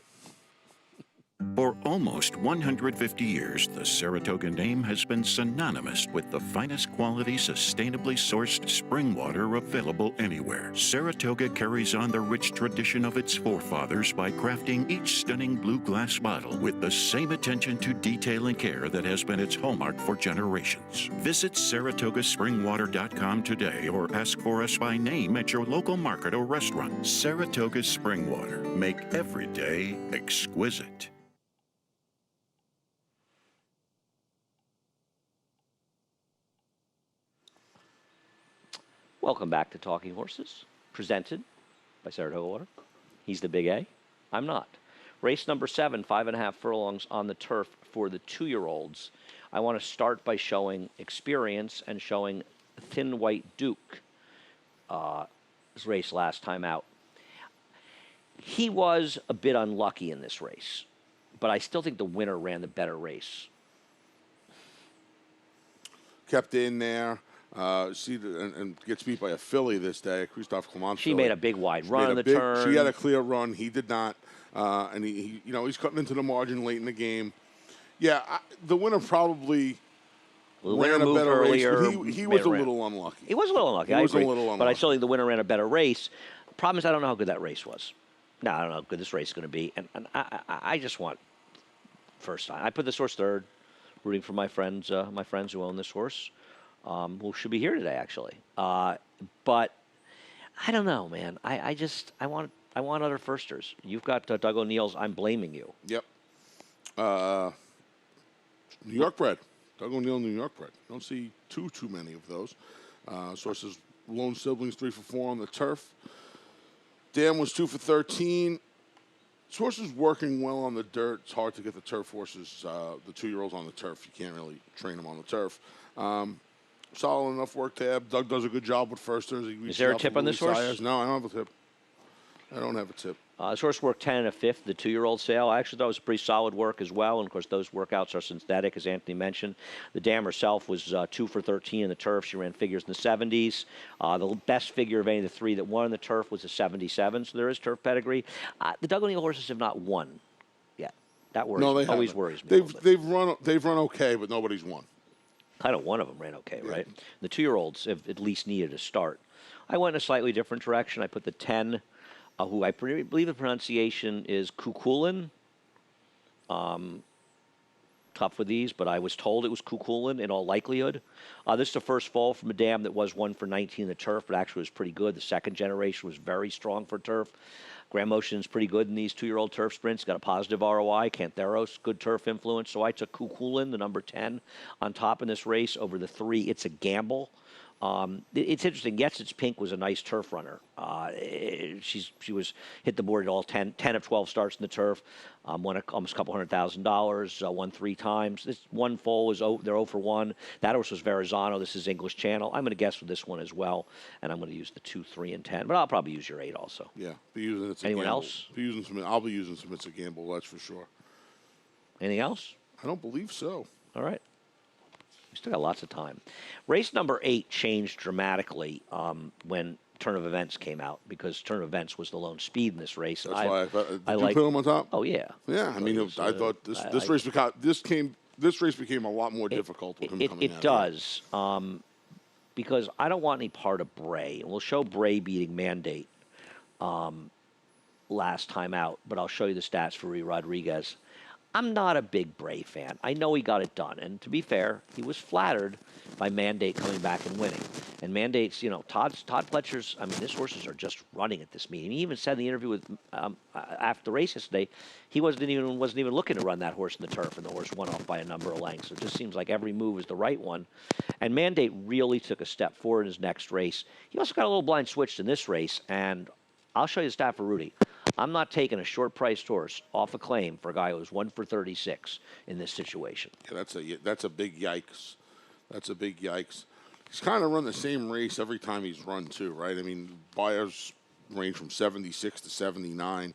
For almost 150 years, the Saratoga name has been synonymous with the finest quality, sustainably sourced spring water available anywhere. Saratoga carries on the rich tradition of its forefathers by crafting each stunning blue glass bottle with the same attention to detail and care that has been its hallmark for generations. Visit SaratogaSpringwater.com today or ask for us by name at your local market or restaurant. Saratoga Spring Water. Make every day exquisite. Welcome back to Talking Horses, presented by Saratoga Water. He's the big A. I'm not. Race number 7, 5.5 furlongs on the turf for the 2-year-olds. I want to start by showing experience and showing Thin White Duke, his race last time out. He was a bit unlucky in this race, but I still think the winner ran the better race. Kept in there. And gets beat by a filly this day, Christophe Clement. She made a big wide run on the turn. She had a clear run. He did not, and he's cutting into the margin late in the game. Yeah, the winner probably ran a better earlier, race, but he was a little unlucky. He was a little unlucky. I agree. But I still think the winner ran a better race. The problem is I don't know how good that race was. No, I don't know how good this race is going to be, and I just want first time. I put this horse third, rooting for my friends who own this horse. Who should be here today, actually. But I don't know, man. I want other firsters. You've got Doug O'Neill's I'm Blaming You. Yep. New York bred. Doug O'Neill, New York bred. Don't see too many of those. Sources Lone Siblings 3 for 4 on the turf. Dan was 2 for 13. This horse is working well on the dirt. It's hard to get the turf horses, the 2-year-olds on the turf. You can't really train them on the turf. Solid enough work tab. Doug does a good job with firsters. Is there a tip on this horse? Sayers. No, I don't have a tip. I don't have a tip. This horse worked 10 1/5, the 2-year-old sale. I actually thought it was pretty solid work as well. And, of course, those workouts are synthetic, as Anthony mentioned. The dam herself was 2 for 13 in the turf. She ran figures in the 70s. The best figure of any of the 3 that won in the turf was a 77, so there is turf pedigree. The Doug O'Neill horses have not won yet. That always worries me. They've run okay, but nobody's won. Kind of one of them ran okay, right? The 2-year-olds have at least needed a start. I went in a slightly different direction. I put the 10, who I believe the pronunciation is Kukulin. tough with these, but I was told it was Kukulin in all likelihood. This is the first fall from a dam that was 1 for 19 in the turf, but actually was pretty good. The second generation was very strong for turf. Grand Motion is pretty good in these 2-year-old turf sprints. Got a positive ROI. Cantheros, good turf influence. So I took Kukulin, the number 10, on top in this race over the 3. It's a gamble. It's interesting. Yes, It's Pink was a nice turf runner. She was hit the board at all 10 of 12 starts in the turf. Won almost a couple $100,000. Won 3 times. This one foal is they're 0 for 1. That horse was Verrazano. This is English Channel. I'm going to guess with this one as well, and I'm going to use the 2, 3, and 10. But I'll probably use your 8 also. Yeah, be using it's a Anyone gamble. else? I'll be using some. It's a gamble. That's for sure. Anything else? I don't believe so. All right. We still got lots of time. Race number 8 changed dramatically when Turn of Events came out because Turn of Events was the lone speed in this race. That's why I did you put him on top? Oh yeah. Yeah, I mean, I thought this race became a lot more difficult with him coming out. It does because I don't want any part of Bray, and we'll show Bray beating Mandate last time out, but I'll show you the stats for Rui Rodriguez. I'm not a big Bray fan. I know he got it done. And to be fair, he was flattered by Mandate coming back and winning. And Mandate's, Todd Pletcher's, his horses are just running at this meeting. He even said in the interview with after the race yesterday, he wasn't even looking to run that horse in the turf, and the horse went off by a number of lengths. So it just seems like every move is the right one. And Mandate really took a step forward in his next race. He also got a little blind switched in this race, and I'll show you the stat for Rudy. I'm not taking a short-priced horse off a claim for a guy who was 1 for 36 in this situation. Yeah, that's a big yikes. That's a big yikes. He's kind of run the same race every time he's run too, right? I mean, buyers range from 76 to 79.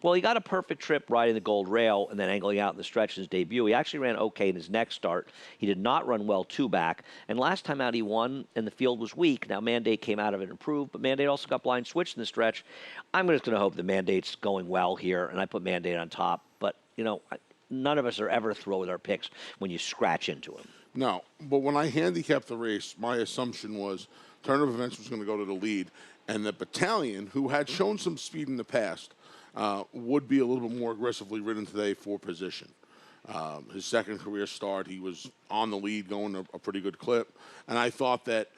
Well, he got a perfect trip riding the gold rail and then angling out in the stretch in his debut. He actually ran okay in his next start. He did not run well 2 back. And last time out he won and the field was weak. Now Mandate came out of it and improved, but Mandate also got blind switched in the stretch. I'm just going to hope that Mandate's going well here, and I put Mandate on top. But, none of us are ever thrilled with our picks when you scratch into him. No, but when I handicapped the race, my assumption was Turn of Events was going to go to the lead, and the Battalion, who had shown some speed in the past, would be a little bit more aggressively ridden today for position. His second career start, he was on the lead, going a pretty good clip, and I thought that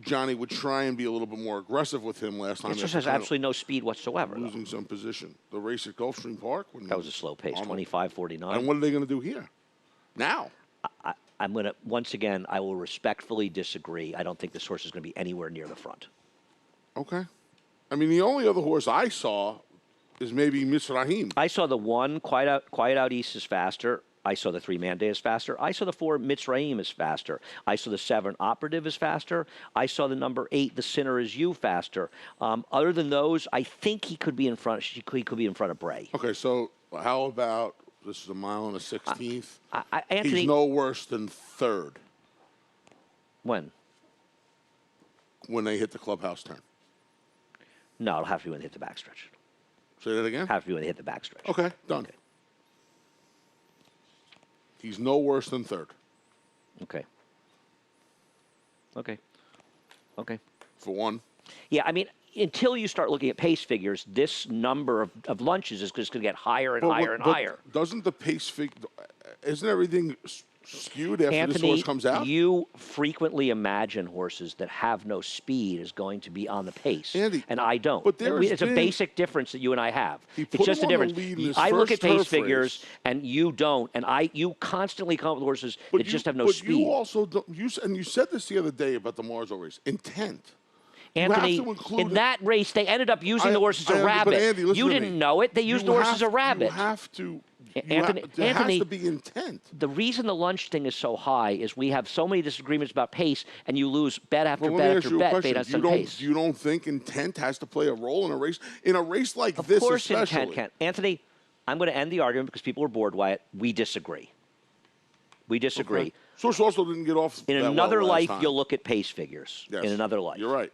Johnny would try and be a little bit more aggressive with him last time. It just has absolutely no speed whatsoever. Losing some position. The race at Gulfstream Park. That was a slow pace, 25:49. And what are they going to do here? Now? I'm going to, once again, I will respectfully disagree. I don't think this horse is going to be anywhere near the front. Okay. I mean, the only other horse I saw is maybe Mizraim. I saw the 1, Quiet Out East is faster. I saw the 3, Mandate is faster. I saw the 4, Mizraim is faster. I saw the 7, Operative is faster. I saw the number 8, The Sinner Is You, faster. Other than those, I think he could be in front. He could be in front of Bray. Okay, so how about this is a mile and a 16th? Anthony, he's no worse than 3rd. When? When they hit the clubhouse turn. No, it'll have to be when they hit the backstretch. Say that again? Have to be when they hit the backstretch. Okay, done. Okay. He's no worse than 3rd. Okay. For 1. Yeah, until you start looking at pace figures, this number of lunches is just going to get higher and higher and higher. Doesn't the pace figure, isn't everything skewed after Anthony, this horse comes out? You frequently imagine horses that have no speed is going to be on the pace, Andy, and I don't. but It's a basic difference that you and I have. It's just a difference. I look at pace figures, and you don't, and you constantly come up with horses that just have no speed. But you also don't. You said this the other day about the Marzo race. Intent. Anthony, in that race, they ended up using the horse as a rabbit. Andy, you didn't know it. They used the horse as a rabbit. You have to. Anthony, there has to be intent. The reason the lunch thing is so high is we have so many disagreements about pace, and you lose bet after bet after bet based on pace. You don't think intent has to play a role in a race? In a race like this, of course, especially. Intent can. Anthony, I'm going to end the argument because people are bored by it. We disagree. Okay. Source also didn't get off. In that another well life, last time. you'll look at pace figures. Yes, in another life. You're right.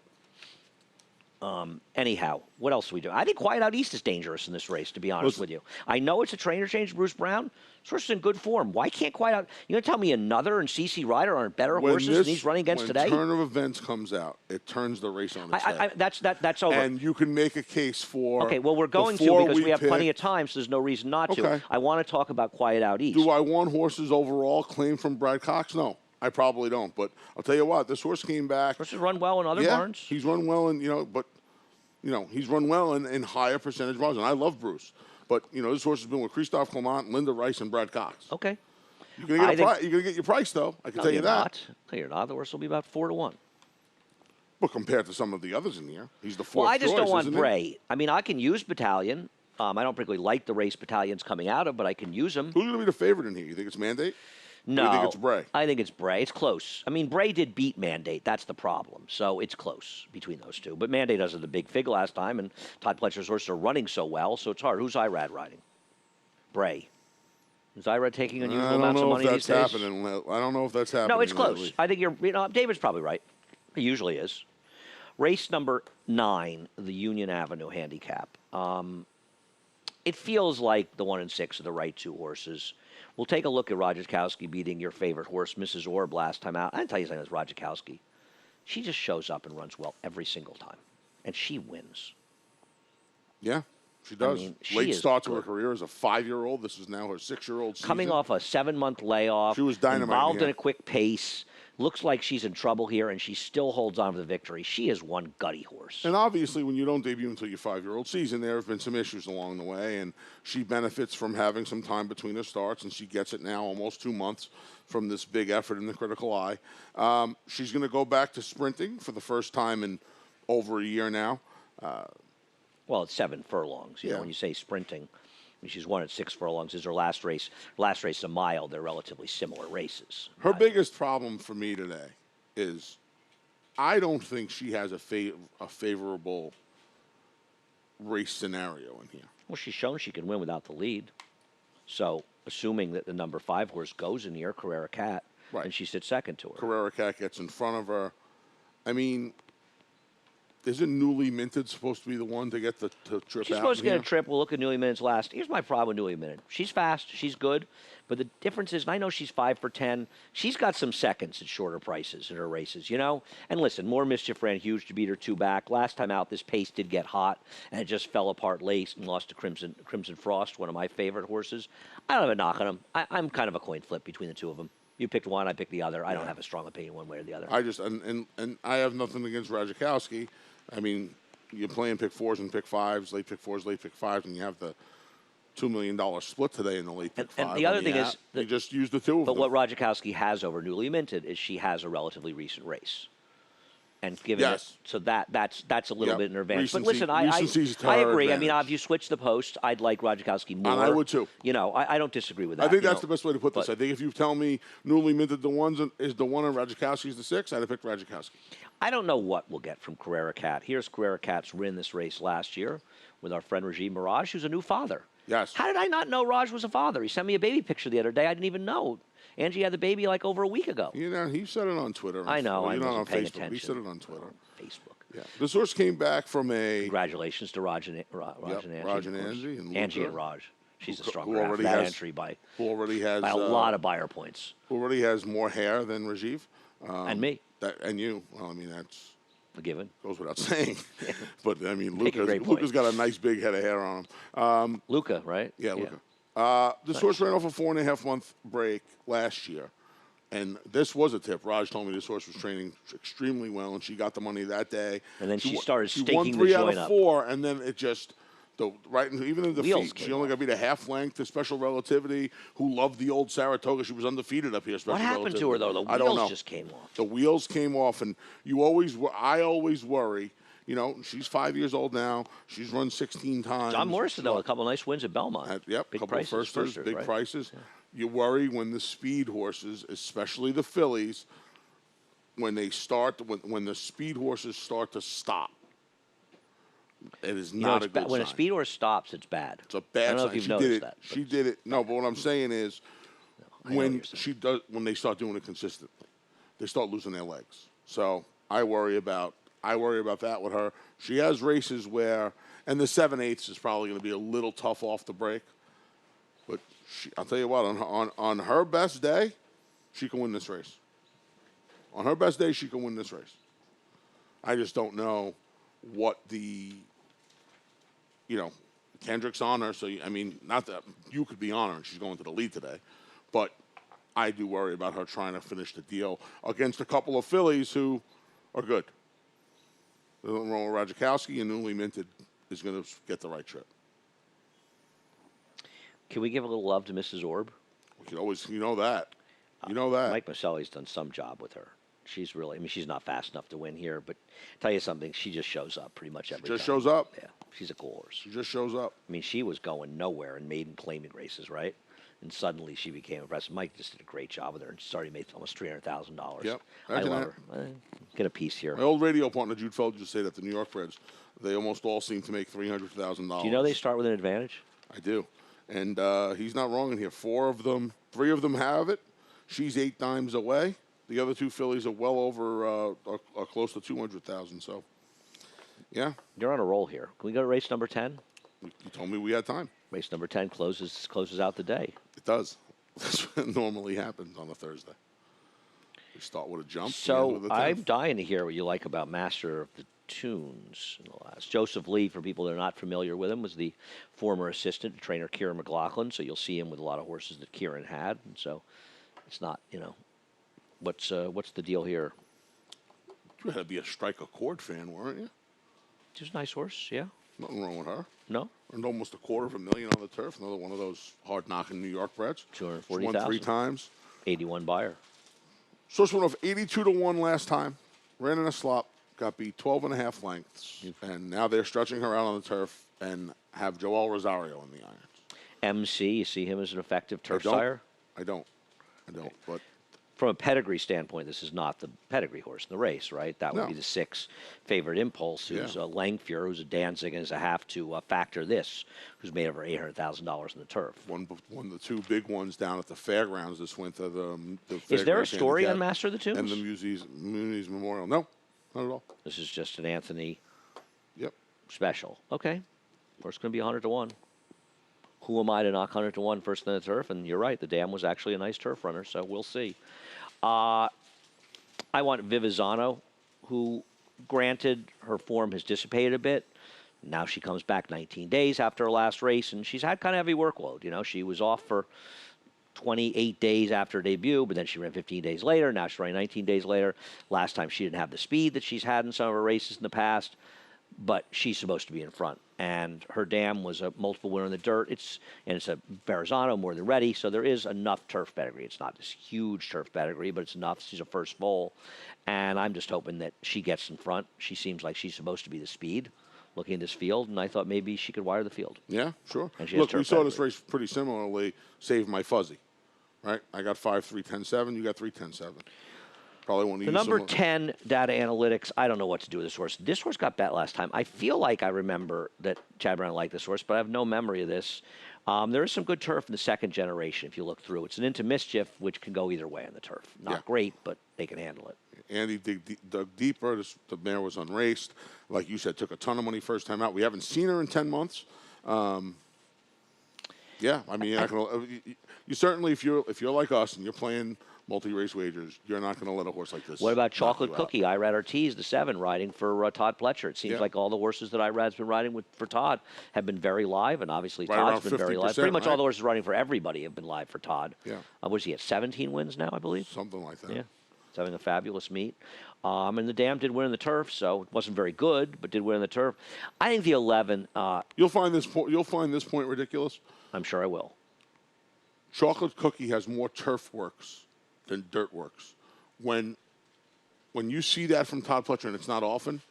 Anyhow, what else do we do? I think Quiet Out East is dangerous in this race, to be honest with you. I know it's a trainer change, Bruce Brown. This horse is in good form. Why can't Quiet Out? You going to tell me Another and CC Rider aren't better horses than he's running against today? When Turn of Events comes out, it turns the race on its head. That's over. And you can make a case for. Okay, well, we're going to because we have plenty of time, so there's no reason not to. Okay. I want to talk about Quiet Out East. Do I want horses overall claimed from Brad Cox? No. I probably don't, but I'll tell you what, this horse came back. Horses run well in other barns. He's run well, and he's run well in higher percentage barns, and I love Bruce. But this horse has been with Christophe Clement, Linda Rice, and Brad Cox. Okay, you're gonna get your price though. I can tell you that. No, you're not. The horse will be about 4 to 1. But compared to some of the others in here, he's the fourth. Well, I just don't want choice, Bray. I mean, I can use Battalion. I don't particularly like the race Battalion's coming out of, but I can use them. Who's going to be the favorite in here? You think it's Mandate? No, or you think it's Bray? I think it's Bray. It's close. I mean, Bray did beat Mandate. That's the problem. So it's close between those two. But Mandate doesn't the big fig last time, and Todd Pletcher's horses are running so well, so it's hard. Who's Irad riding? Bray. Is Irad taking unusual amounts of money these days? I don't know if that's happening. No, it's close. I think David's probably right. He usually is. Race number 9, the Union Avenue Handicap. It feels like the 1 and 6 are the right 2 horses. We'll take a look at Rodzikowski beating your favorite horse, Mrs. Orb, last time out. I didn't tell you something with Rodzikowski. She just shows up and runs well every single time, and she wins. Yeah, she does. I mean, Late start to her career as a 5-year-old. This is now her 6-year-old season. Coming off a 7-month layoff. She was dynamite. Involved in a quick pace. Looks like she's in trouble here, and she still holds on to the victory. She is one gutty horse. And obviously, when you don't debut until your 5-year-old season, there have been some issues along the way, and she benefits from having some time between her starts, and she gets it now almost 2 months from this big effort in the Critical Eye. She's going to go back to sprinting for the first time in over a year now. Well, it's 7 furlongs. You know, when you say sprinting, she's won at 6 furlongs. Is her last race. Last race a mile. They're relatively similar races. Her biggest problem for me today is I don't think she has a favorable race scenario in here. Well, she's shown she can win without the lead. So, assuming that the number 5 horse goes in here, Carrera Cat, and she sits second to her. Carrera Cat gets in front of her. I mean, isn't Newly Minted supposed to be the one to get the trip out? She's supposed to get a trip. We'll look at Newly Minted's last. Here's my problem with Newly Minted. She's fast. She's good. But the difference is, and I know she's 5 for 10. She's got some seconds at shorter prices in her races, And listen, More Mischief ran huge to beat her 2 back. Last time out, this pace did get hot, and it just fell apart late and lost to Crimson Frost, one of my favorite horses. I don't have a knock on them. I'm kind of a coin flip between the two of them. You picked one, I picked the other. I don't have a strong opinion one way or the other. I just and I have nothing against Rodzikowski. I mean, you're playing pick 4s and pick 5s, late pick 4s, late pick 5s, and you have the $2 million split today in the late pick 5. And the other thing is, you just use the 2 of them. But what Rodzikowski has over Newly Minted is she has a relatively recent race. And given it, so that's a little bit in her advantage. But listen, I agree. I mean, if you switch the post, I'd like Rodzikowski more. And I would too. I don't disagree with that. I think that's the best way to put this. I think if you tell me Newly Minted is the 1 and Rodzikowski's the 6, I'd have picked Rodzikowski. I don't know what we'll get from Carrera Cat. Here's Carrera Cat's win this race last year with our friend Rajiv Miraj, who's a new father. Yes. How did I not know Raj was a father? He sent me a baby picture the other day. I didn't even know. Angie had the baby like over a week ago. He said it on Twitter. I know. You're not on paying Facebook. attention. He said it on Twitter. Facebook. Yeah. This horse came back from a... Congratulations to Raj and Angie. Raj and Angie. And Angie and Raj. She's a strong entry by a lot of buyer points. Who already has more hair than Rajiv. And me. And you. Well, I mean, that's... A given. Goes without saying. But, I mean, Luca's got a nice big head of hair on him. Luca, right? Yeah, Luca. This horse ran off a 4.5-month break last year. And this was a tip. Raj told me this horse was training extremely well, and she got the money that day. And then she started stinking won the 3 joint out of 4, and then it just... even in the Wheels defeat, she only got beat a half length to Special Relativity, who loved the old Saratoga. She was undefeated up here. What happened to her, though? The wheels just came off. The wheels came off, and I always worry. She's 5 years old now. She's run 16 times. John Morrison, though, a couple of nice wins at Belmont. Yep, big couple prices, of big prices. Yeah. You worry when the speed horses, especially the fillies, when the speed horses start to stop. It is not a good sign. When a speed horse stops, it's bad. It's a bad sign. I don't know if you've noticed that. She did it. No, but what I'm saying is, when they start doing it consistently, they start losing their legs. So I worry about I worry about that with her. She has races where, and the 7/8 is probably going to be a little tough off the break. But I'll tell you what, on her best day, she can win this race. On her best day, she can win this race. I just don't know what Kendrick's on her. So, I mean, not that you could be on her and she's going to the lead today. But I do worry about her trying to finish the deal against a couple of fillies who are good. Roman Radzikowski and newly minted is going to get the right trip. Can we give a little love to Mrs. Orb? We can always, you know that. You know that. Mike Maselli's done some job with her. She's really, I mean, she's not fast enough to win here, but tell you something, she just shows up pretty much every time. Just shows up. Yeah, she's a cool horse. She just shows up. I mean, she was going nowhere in maiden claiming races, right? And suddenly she became impressive. Mike just did a great job with her, and she's already made almost $300,000. Yep. I love her. Get a piece here. My old radio partner, Jude Feld, just said that the New York Reds, they almost all seem to make $300,000. Do you know they start with an advantage? I do. And he's not wrong in here. 3 of them have it. She's 8 dimes away. The other 2 fillies are well over, are close to 200,000. So, yeah. You're on a roll here. Can we go to race number 10? You told me we had time. Race number 10 closes out the day. It does. That's what normally happens on a Thursday. We start with a jump. So I'm dying to hear what you like about Master of the Tunes in the last. Joseph Lee, for people that are not familiar with him, was the former assistant to trainer Kieran McLaughlin. So you'll see him with a lot of horses that Kieran had. And so it's not, what's the deal here? You had to be a Strike Accord fan, weren't you? She's a nice horse, yeah. Nothing wrong with her. No. Earned almost $250,000 on the turf. Another one of those hard-knocking New York breds. 240,000. Won 3 times. 81 buyer. Source went off 82-1 last time. Ran in a slop. Got beat 12.5 lengths. And now they're stretching her out on the turf and have Joel Rosario in the irons. MC, you see him as an effective turf I don't. sire? I don't. But from a pedigree standpoint, this is not the pedigree horse in the race, right? That would be the 6 favorite Impulse, who's a Langfuhr, who's a Danzig, and is a half to Factor This, who's made over $800,000 in the turf. Won the 2 big ones down at the fairgrounds this winter. Is there a story on Master of the Tunes? And the Muni's Memorial. No, not at all. This is just an Anthony Yep. special. Okay. Horse going to be 100-1. Who am I to knock 100-1 first in the turf? And you're right, the dam was actually a nice turf runner, so we'll see. I want Vivizano, who, granted, her form has dissipated a bit. Now she comes back 19 days after her last race, and she's had kind of heavy workload. She was off for 28 days after her debut, but then she ran 15 days later. Now she's running 19 days later. Last time she didn't have the speed that she's had in some of her races in the past, but she's supposed to be in front. And her dam was a multiple winner in the dirt. It's a Verrazano, more than ready, so there is enough turf pedigree. It's not this huge turf pedigree, but it's enough. She's a first foal, and I'm just hoping that she gets in front. She seems like she's supposed to be the speed, looking at this field, and I thought maybe she could wire the field. Yeah, sure. And Look, we saw this race pretty similarly. Save My Fuzzy, right? I got 5-3-10-7. You got 3-10-7. Probably want to use the number 10 data analytics. I don't know what to do with this horse. This horse got bet last time. I feel like I remember that Chad Brown liked this horse, but I have no memory of this. There is some good turf in the second generation if you look through. It's an Into Mischief, which can go either way on the turf. Not great, but they can handle it. Andy dug deeper. The mare was unraced. Like you said, took a ton of money first time out. We haven't seen her in 10 months. Yeah, I mean, you certainly, if you're like us and you're playing multi-race wagers, you're not going to let a horse like this. What about Chocolate Cookie? Irad Ortiz, the 7, riding for Todd Pletcher. It seems like all the horses that Irad's been riding for Todd have been very live, and obviously Todd's been very live. Pretty much all the horses riding for everybody have been live for Todd. Yeah. What is he at, 17 wins now, I believe? Something like that. Yeah. He's having a fabulous meet. And the dam did win in the turf, so it wasn't very good, but did win in the turf. I think the 11. You'll find this point ridiculous. I'm sure I will. Chocolate Cookie has more turf works than dirt works. When you see that from Todd Pletcher, and it's not often,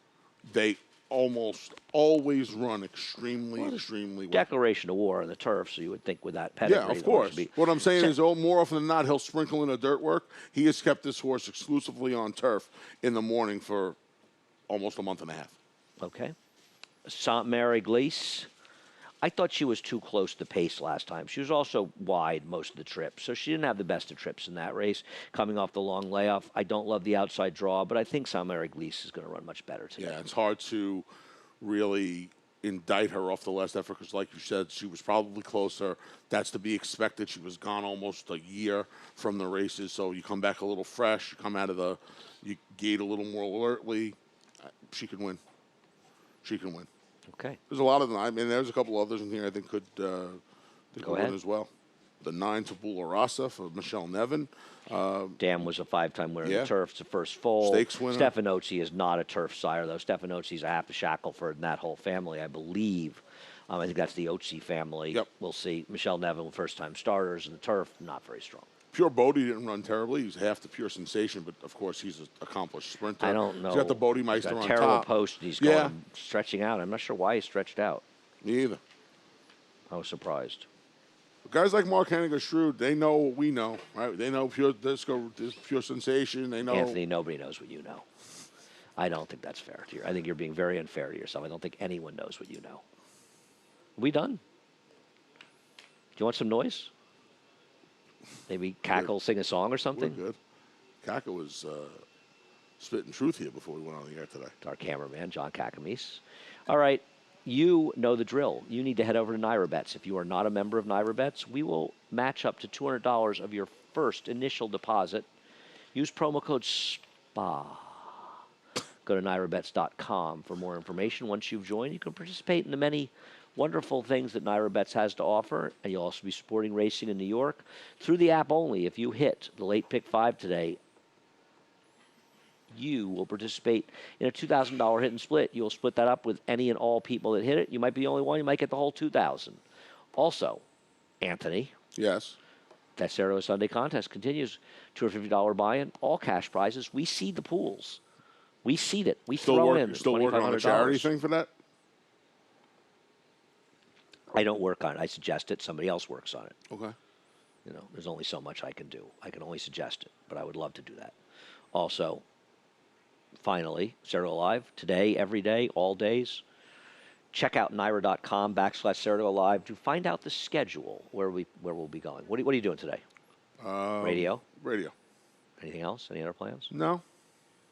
they almost always run extremely well. Declaration of war on the turf, so you would think with that pedigree. Yeah, of course. What I'm saying is, more often than not, he'll sprinkle in a dirt work. He has kept this horse exclusively on turf in the morning for almost a month and a half. Okay. Saint Mary Glace. I thought she was too close to pace last time. She was also wide most of the trip, so she didn't have the best of trips in that race. Coming off the long layoff, I don't love the outside draw, but I think Sam-Eric Lease is going to run much better today. Yeah, it's hard to really indict her off the last effort because, like you said, she was probably closer. That's to be expected. She was gone almost a year from the races, so you come back a little fresh. You come out of you gate a little more alertly. She can win. She can win. Okay. There's a lot of them. I mean, there's a couple others in here I think could win as well. The 9 Tabula Rasa for Michelle Nevin. Dan was a 5-time winner Yeah. of the turf. It's the first foal. Stakes winner. Stefanozzi is not a turf sire, though. Stefanozzi's a half of Shackelford and that whole family, I believe. I think that's the Otzi family. Yep. We'll see. Michelle Nevin, first-time starters in the turf, not very strong. Pure Bodie didn't run terribly. He's half the Pure Sensation, but of course he's an accomplished sprinter. I don't know. He's got the Bodie He's Meister got a on terrible top. post, and he's Yeah. going stretching out. I'm not sure why he stretched out. Me either. I was surprised. Guys like Mark Hennig are shrewd. They know what we know, right? They know Pure Disco, Pure Sensation. They know. Anthony, nobody knows what you know. I don't think that's fair to you. I think you're being very unfair to yourself. I don't think anyone knows what you know. Are we done? Do you want some noise? Maybe cackle, sing a song or We're something? good. Kaka was spitting truth here before we went on the air today. Our cameraman, John Kakamis. All right, you know the drill. You need to head over to Naira Bets. If you are not a member of Naira Bets, we will match up to $200 of your first initial deposit. Use promo code SPA. Go to NairaBets.com for more information. Once you've joined, you can participate in the many wonderful things that Naira Bets has to offer, and you'll also be supporting racing in New York through the app only. If you hit the late pick 5 today, you will participate in a $2,000 hit and split. You'll split that up with any and all people that hit it. You might be the only one. You might get the whole $2,000. Also, Anthony, Yes. that Saratoga Sunday contest continues. $250 buy-in, all cash prizes. We seed the pools. We seed it. We throw in Still working on the charity thing for that? I don't work on it. I suggest it. Somebody else works on it. Okay. You know, there's only so much I can do. I can only suggest it, but I would love to do that. Also, finally, Saratoga Live, today, every day, all days. Check out Naira.com/Saratoga Live to find out the schedule where we'll be going. What are you doing today? Radio? Radio. Anything else? Any other plans? No.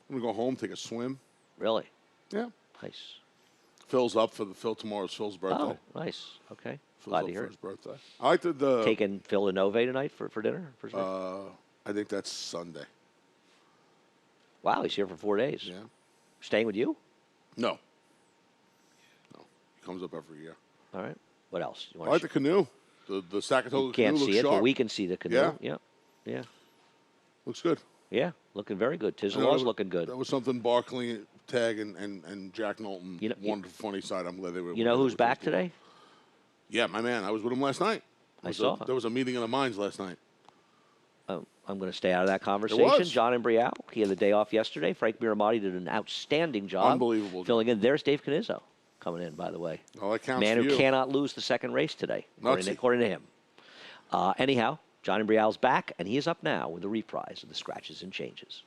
I'm going to go home, take a swim. Really? Yeah. Nice. Phil's up for tomorrow's Phil's birthday. Oh, nice. Okay. Phil's Glad up to hear for it. his birthday. I like the Taking Phil and Nove tonight for dinner? For his birthday? I think that's Sunday. Wow, he's here for 4 days. Yeah. Staying with you? No. He comes up every year. All right. What else? You I want like the canoe. The Saratoga You canoe can't looks see it, sharp. but we can see the canoe. Yeah. Yeah. Yeah. Looks good. Yeah. Looking very good. I know Tizzlaw's that- looking good. That was something Barkley, Tag, and Jack Knowlton wanted for funny side. I'm glad they were. You know who's back today? Yeah, my man. I was with him last night. I saw. There was a meeting of the minds last night. I'm going to stay out of that conversation. was. John Embrial, he had the day off yesterday. Frank Miramati did an outstanding job. Unbelievable job. Filling in. There's Dave Canizzo coming in, by the way. Oh, that counts Man for who you. cannot lose the second race today, Nutsy. according to him. Anyhow, John Embrial's back, and he is up now with the reprise of the Scratches and Changes.